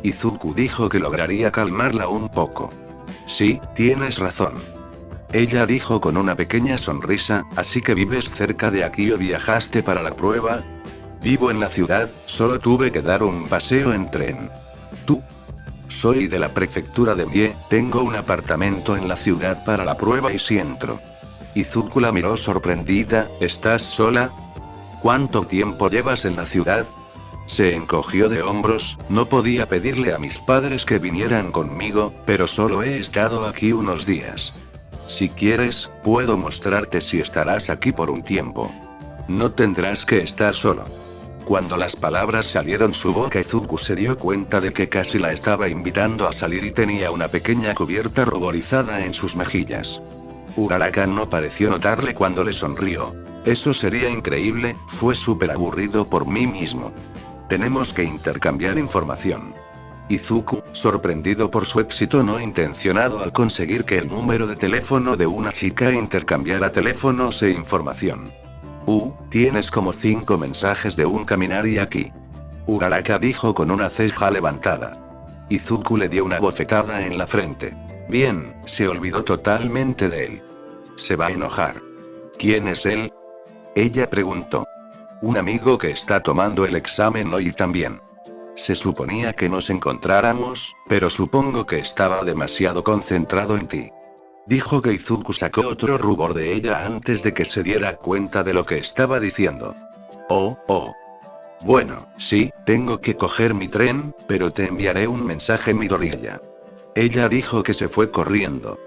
Izuku dijo que lograría calmarla un poco. Sí, tienes razón. Ella dijo con una pequeña sonrisa. ¿Así que vives cerca de aquí o viajaste para la prueba? Vivo en la ciudad, solo tuve que dar un paseo en tren. ¿Tú? Soy de la prefectura de Mie, tengo un apartamento en la ciudad para la prueba y si entro. Izuku la miró sorprendida. ¿Estás sola? ¿Cuánto tiempo llevas en la ciudad? Se encogió de hombros. No podía pedirle a mis padres que vinieran conmigo, pero solo he estado aquí unos días. Si quieres, puedo mostrarte si estarás aquí por un tiempo. No tendrás que estar solo. Cuando las palabras salieron su boca, Izuku se dio cuenta de que casi la estaba invitando a salir y tenía una pequeña cubierta ruborizada en sus mejillas. Uraraka no pareció notarle cuando le sonrió. Eso sería increíble, fue súper aburrido por mí mismo. Tenemos que intercambiar información. Izuku, sorprendido por su éxito no intencionado al conseguir que el número de teléfono de una chica intercambiara teléfonos e información. Tienes como 5 mensajes de un Kaminari aquí. Uraraka dijo con una ceja levantada. Izuku le dio una bofetada en la frente. Bien, se olvidó totalmente de él. Se va a enojar. ¿Quién es él?, ella preguntó. Un amigo que está tomando el examen hoy también. Se suponía que nos encontráramos, pero supongo que estaba demasiado concentrado en ti. Dijo que Izuku sacó otro rubor de ella antes de que se diera cuenta de lo que estaba diciendo. Oh. Bueno, sí, tengo que coger mi tren, pero te enviaré un mensaje Midoriya. Ella dijo que se fue corriendo.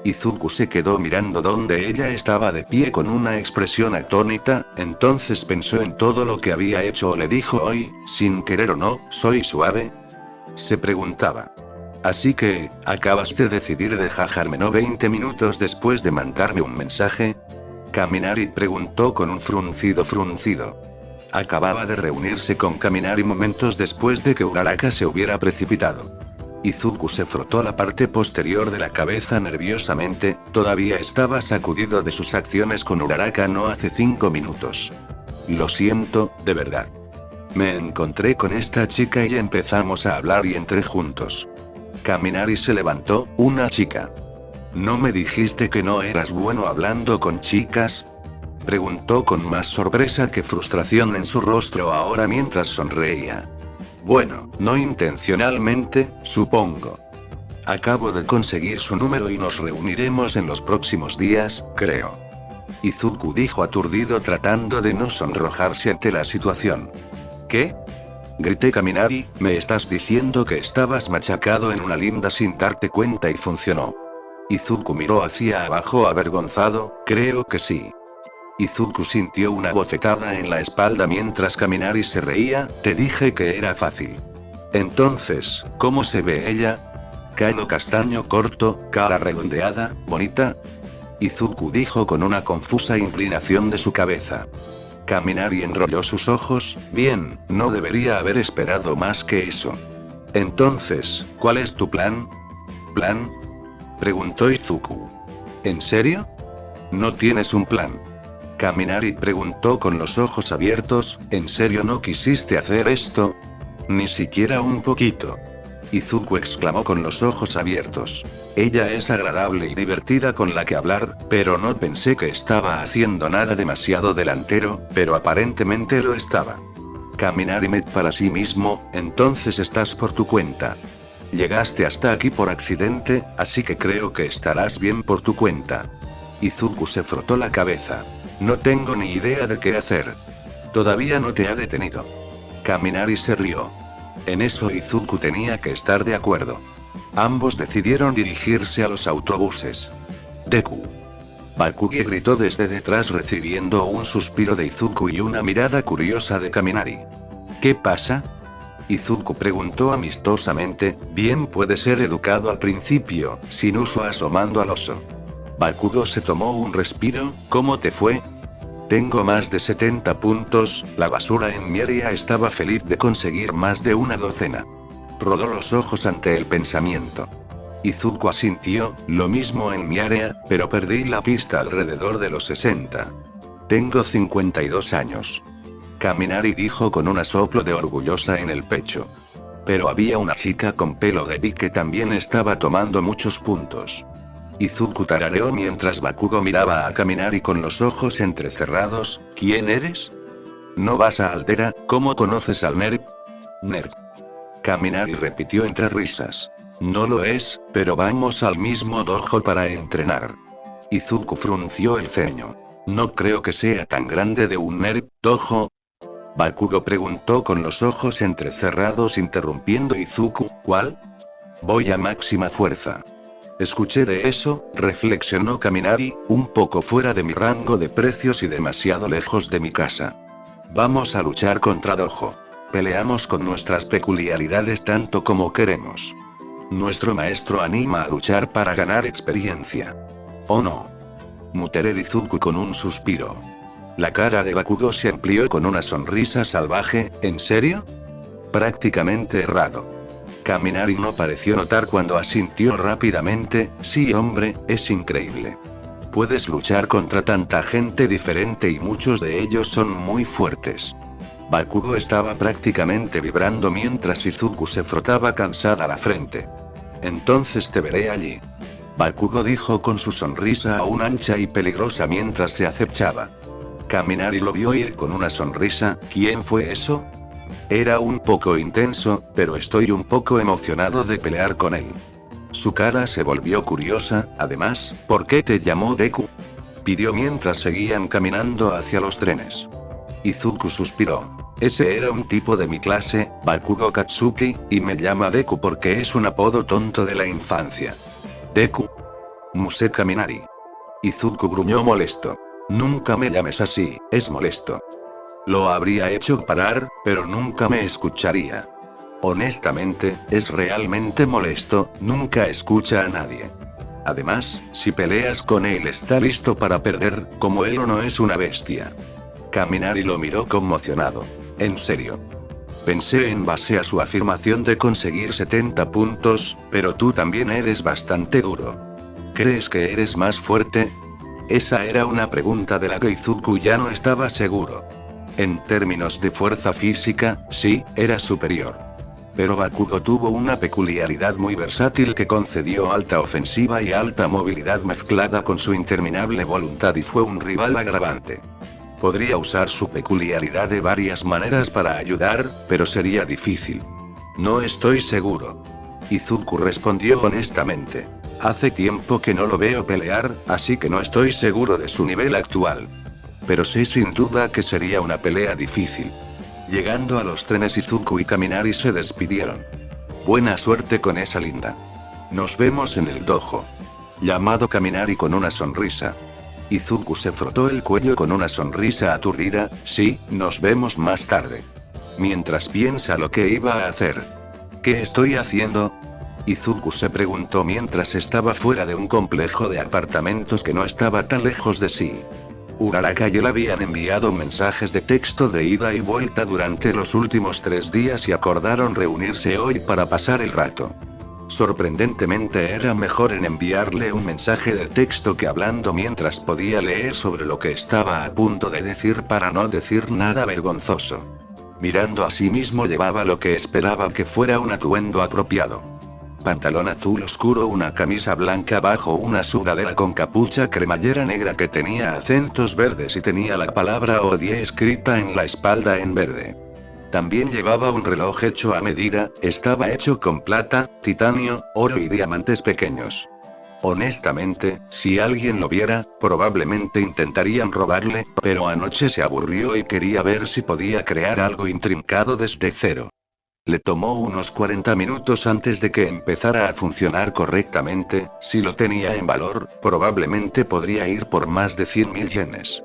Izuku se quedó mirando donde ella estaba de pie con una expresión atónita, entonces pensó en todo lo que había hecho o le dijo hoy, sin querer o no, ¿soy suave? Se preguntaba. Así que, ¿acabas de decidir dejarme no 20 minutos después de mandarme un mensaje? Kaminari preguntó con un fruncido. Acababa de reunirse con Kaminari momentos después de que Uraraka se hubiera precipitado. Izuku se frotó la parte posterior de la cabeza nerviosamente, todavía estaba sacudido de sus acciones con Uraraka no hace 5 minutos. Lo siento, de verdad. Me encontré con esta chica y empezamos a hablar y entré juntos. Kaminari se levantó, una chica. ¿No me dijiste que no eras bueno hablando con chicas? Preguntó con más sorpresa que frustración en su rostro ahora mientras sonreía. Bueno, no intencionalmente, supongo. Acabo de conseguir su número y nos reuniremos en los próximos días, creo. Izuku dijo aturdido tratando de no sonrojarse ante la situación. ¿Qué? Grité Kaminari, ¿me estás diciendo que estabas machacado en una linda sin darte cuenta y funcionó? Izuku miró hacia abajo avergonzado, creo que sí. Izuku sintió una bofetada en la espalda mientras Kaminari se reía, te dije que era fácil. Entonces, ¿cómo se ve ella? Cabello castaño corto, cara redondeada, bonita. Izuku dijo con una confusa inclinación de su cabeza. Kaminari enrolló sus ojos, bien, no debería haber esperado más que eso. Entonces, ¿cuál es tu plan? ¿Plan? Preguntó Izuku. ¿En serio? ¿No tienes un plan? Kaminari preguntó con los ojos abiertos, ¿en serio no quisiste hacer esto? Ni siquiera un poquito. Izuku exclamó con los ojos abiertos. Ella es agradable y divertida con la que hablar, pero no pensé que estaba haciendo nada demasiado delantero, pero aparentemente lo estaba. Kaminari met para sí mismo, entonces estás por tu cuenta. Llegaste hasta aquí por accidente, así que creo que estarás bien por tu cuenta. Izuku se frotó la cabeza. No tengo ni idea de qué hacer. Todavía no te ha detenido. Kaminari se rió. En eso Izuku tenía que estar de acuerdo. Ambos decidieron dirigirse a los autobuses. Deku. Bakugo gritó desde detrás recibiendo un suspiro de Izuku y una mirada curiosa de Kaminari. ¿Qué pasa? Izuku preguntó amistosamente, bien puede ser educado al principio, sin uso asomando al oso. Bakugo se tomó un respiro, ¿cómo te fue? Tengo más de 70 puntos, la basura en mi área estaba feliz de conseguir más de una docena. Rodó los ojos ante el pensamiento. Izuku asintió, lo mismo en mi área, pero perdí la pista alrededor de los 60. Tengo 52 años. Kaminari dijo con un soplo de orgullosa en el pecho. Pero había una chica con pelo de bi que también estaba tomando muchos puntos. Izuku tarareó mientras Bakugo miraba a Kaminari con los ojos entrecerrados, ¿quién eres? ¿No vas a Aldera? ¿Cómo conoces al nerd? Nerd. Kaminari repitió entre risas. No lo es, pero vamos al mismo dojo para entrenar. Izuku frunció el ceño. No creo que sea tan grande de un nerd, dojo. Bakugo preguntó con los ojos entrecerrados interrumpiendo Izuku, ¿cuál? Voy a máxima fuerza. Escuché de eso, reflexionó Kaminari, un poco fuera de mi rango de precios y demasiado lejos de mi casa. Vamos a luchar contra Dojo. Peleamos con nuestras peculiaridades tanto como queremos. Nuestro maestro anima a luchar para ganar experiencia. ¿O no? Muteré Izuku con un suspiro. La cara de Bakugo se amplió con una sonrisa salvaje, ¿en serio? Prácticamente errado. Kaminari no pareció notar cuando asintió rápidamente, sí hombre, es increíble. Puedes luchar contra tanta gente diferente y muchos de ellos son muy fuertes. Bakugo estaba prácticamente vibrando mientras Izuku se frotaba cansada la frente. Entonces te veré allí. Bakugo dijo con su sonrisa aún ancha y peligrosa mientras se acechaba. Kaminari lo vio ir con una sonrisa, ¿quién fue eso? Era un poco intenso, pero estoy un poco emocionado de pelear con él. Su cara se volvió curiosa. Además, ¿por qué te llamó Deku?, pidió mientras seguían caminando hacia los trenes. Izuku suspiró. Ese era un tipo de mi clase, Bakugo Katsuki, y me llama Deku porque es un apodo tonto de la infancia. Deku. Musé Kaminari. Izuku gruñó molesto. Nunca me llames así, es molesto. Lo habría hecho parar, pero nunca me escucharía. Honestamente, es realmente molesto, nunca escucha a nadie. Además, si peleas con él está listo para perder, como él no es una bestia. Kaminari lo miró conmocionado. En serio. Pensé en base a su afirmación de conseguir 70 puntos, pero tú también eres bastante duro. ¿Crees que eres más fuerte? Esa era una pregunta de la que Izuku ya no estaba seguro. En términos de fuerza física, sí, era superior. Pero Bakugo tuvo una peculiaridad muy versátil que concedió alta ofensiva y alta movilidad mezclada con su interminable voluntad y fue un rival agravante. Podría usar su peculiaridad de varias maneras para ayudar, pero sería difícil. No estoy seguro. Izuku respondió honestamente. Hace tiempo que no lo veo pelear, así que no estoy seguro de su nivel actual. Pero sé sin duda que sería una pelea difícil. Llegando a los trenes, Izuku y Kaminari se despidieron. Buena suerte con esa linda. Nos vemos en el dojo. Llamado Kaminari con una sonrisa. Izuku se frotó el cuello con una sonrisa aturdida. Sí, nos vemos más tarde. Mientras piensa lo que iba a hacer. ¿Qué estoy haciendo?, Izuku se preguntó mientras estaba fuera de un complejo de apartamentos que no estaba tan lejos de sí. Uraraka y él habían enviado mensajes de texto de ida y vuelta durante los últimos 3 días y acordaron reunirse hoy para pasar el rato. Sorprendentemente era mejor en enviarle un mensaje de texto que hablando mientras podía leer sobre lo que estaba a punto de decir para no decir nada vergonzoso. Mirando a sí mismo llevaba lo que esperaba que fuera un atuendo apropiado. Pantalón azul oscuro, una camisa blanca bajo una sudadera con capucha cremallera negra que tenía acentos verdes y tenía la palabra odie escrita en la espalda en verde. También llevaba un reloj hecho a medida, estaba hecho con plata, titanio, oro y diamantes pequeños. Honestamente, si alguien lo viera, probablemente intentarían robarle, pero anoche se aburrió y quería ver si podía crear algo intrincado desde cero. Le tomó unos 40 minutos antes de que empezara a funcionar correctamente. Si lo tenía en valor, probablemente podría ir por más de 100.000 yenes.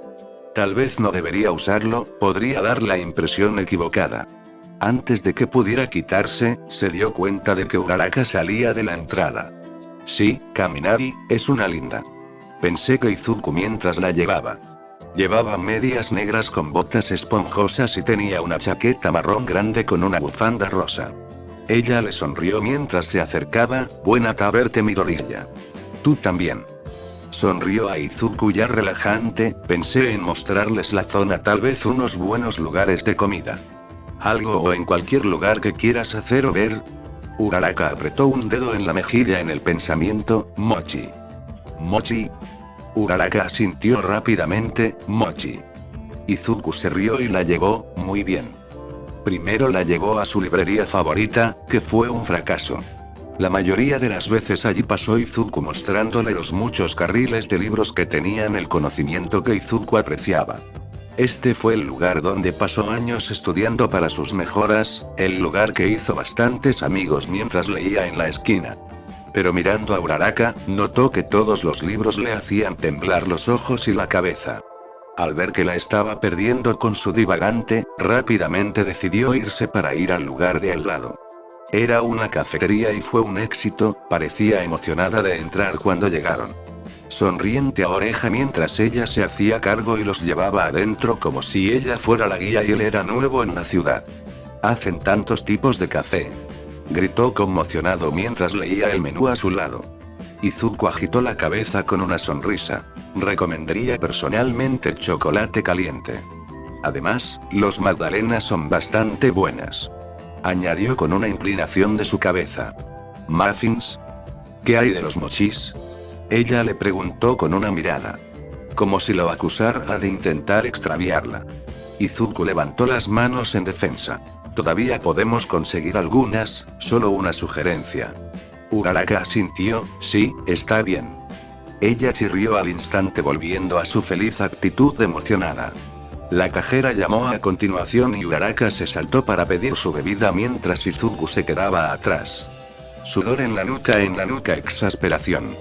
Tal vez no debería usarlo, podría dar la impresión equivocada. Antes de que pudiera quitarse, se dio cuenta de que Uraraka salía de la entrada. Sí, Kaminari, es una linda. Pensé que Izuku mientras la llevaba. Llevaba medias negras con botas esponjosas y tenía una chaqueta marrón grande con una bufanda rosa. Ella le sonrió mientras se acercaba. Buena verte, Midoriya. Tú también. Sonrió a Izuku ya relajante. Pensé en mostrarles la zona, tal vez unos buenos lugares de comida. Algo o en cualquier lugar que quieras hacer o ver. Uraraka apretó un dedo en la mejilla en el pensamiento. Mochi. Mochi. Uraraka asintió rápidamente. Mochi. Izuku se rió y la llevó. Muy bien. Primero la llevó a su librería favorita, que fue un fracaso. La mayoría de las veces allí pasó Izuku mostrándole los muchos carriles de libros que tenían el conocimiento que Izuku apreciaba. Este fue el lugar donde pasó años estudiando para sus mejoras, el lugar que hizo bastantes amigos mientras leía en la esquina. Pero mirando a Uraraka, notó que todos los libros le hacían temblar los ojos y la cabeza. Al ver que la estaba perdiendo con su divagante, rápidamente decidió irse para ir al lugar de al lado. Era una cafetería y fue un éxito, parecía emocionada de entrar cuando llegaron. Sonriente a oreja mientras ella se hacía cargo y los llevaba adentro como si ella fuera la guía y él era nuevo en la ciudad. Hacen tantos tipos de café. Gritó conmocionado mientras leía el menú a su lado. Izuku agitó la cabeza con una sonrisa. Recomendaría personalmente el chocolate caliente. Además, los magdalenas son bastante buenas. Añadió con una inclinación de su cabeza. ¿Muffins? ¿Qué hay de los mochis? Ella le preguntó con una mirada. Como si lo acusara de intentar extraviarla. Izuku levantó las manos en defensa. Todavía podemos conseguir algunas, solo una sugerencia. Uraraka asintió, sí, está bien. Ella chirrió al instante volviendo a su feliz actitud emocionada. La cajera llamó a continuación y Uraraka se saltó para pedir su bebida mientras Izuku se quedaba atrás. Sudor en la nuca, exasperación.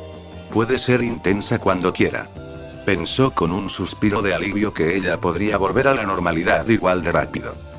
Puede ser intensa cuando quiera. Pensó con un suspiro de alivio que ella podría volver a la normalidad igual de rápido.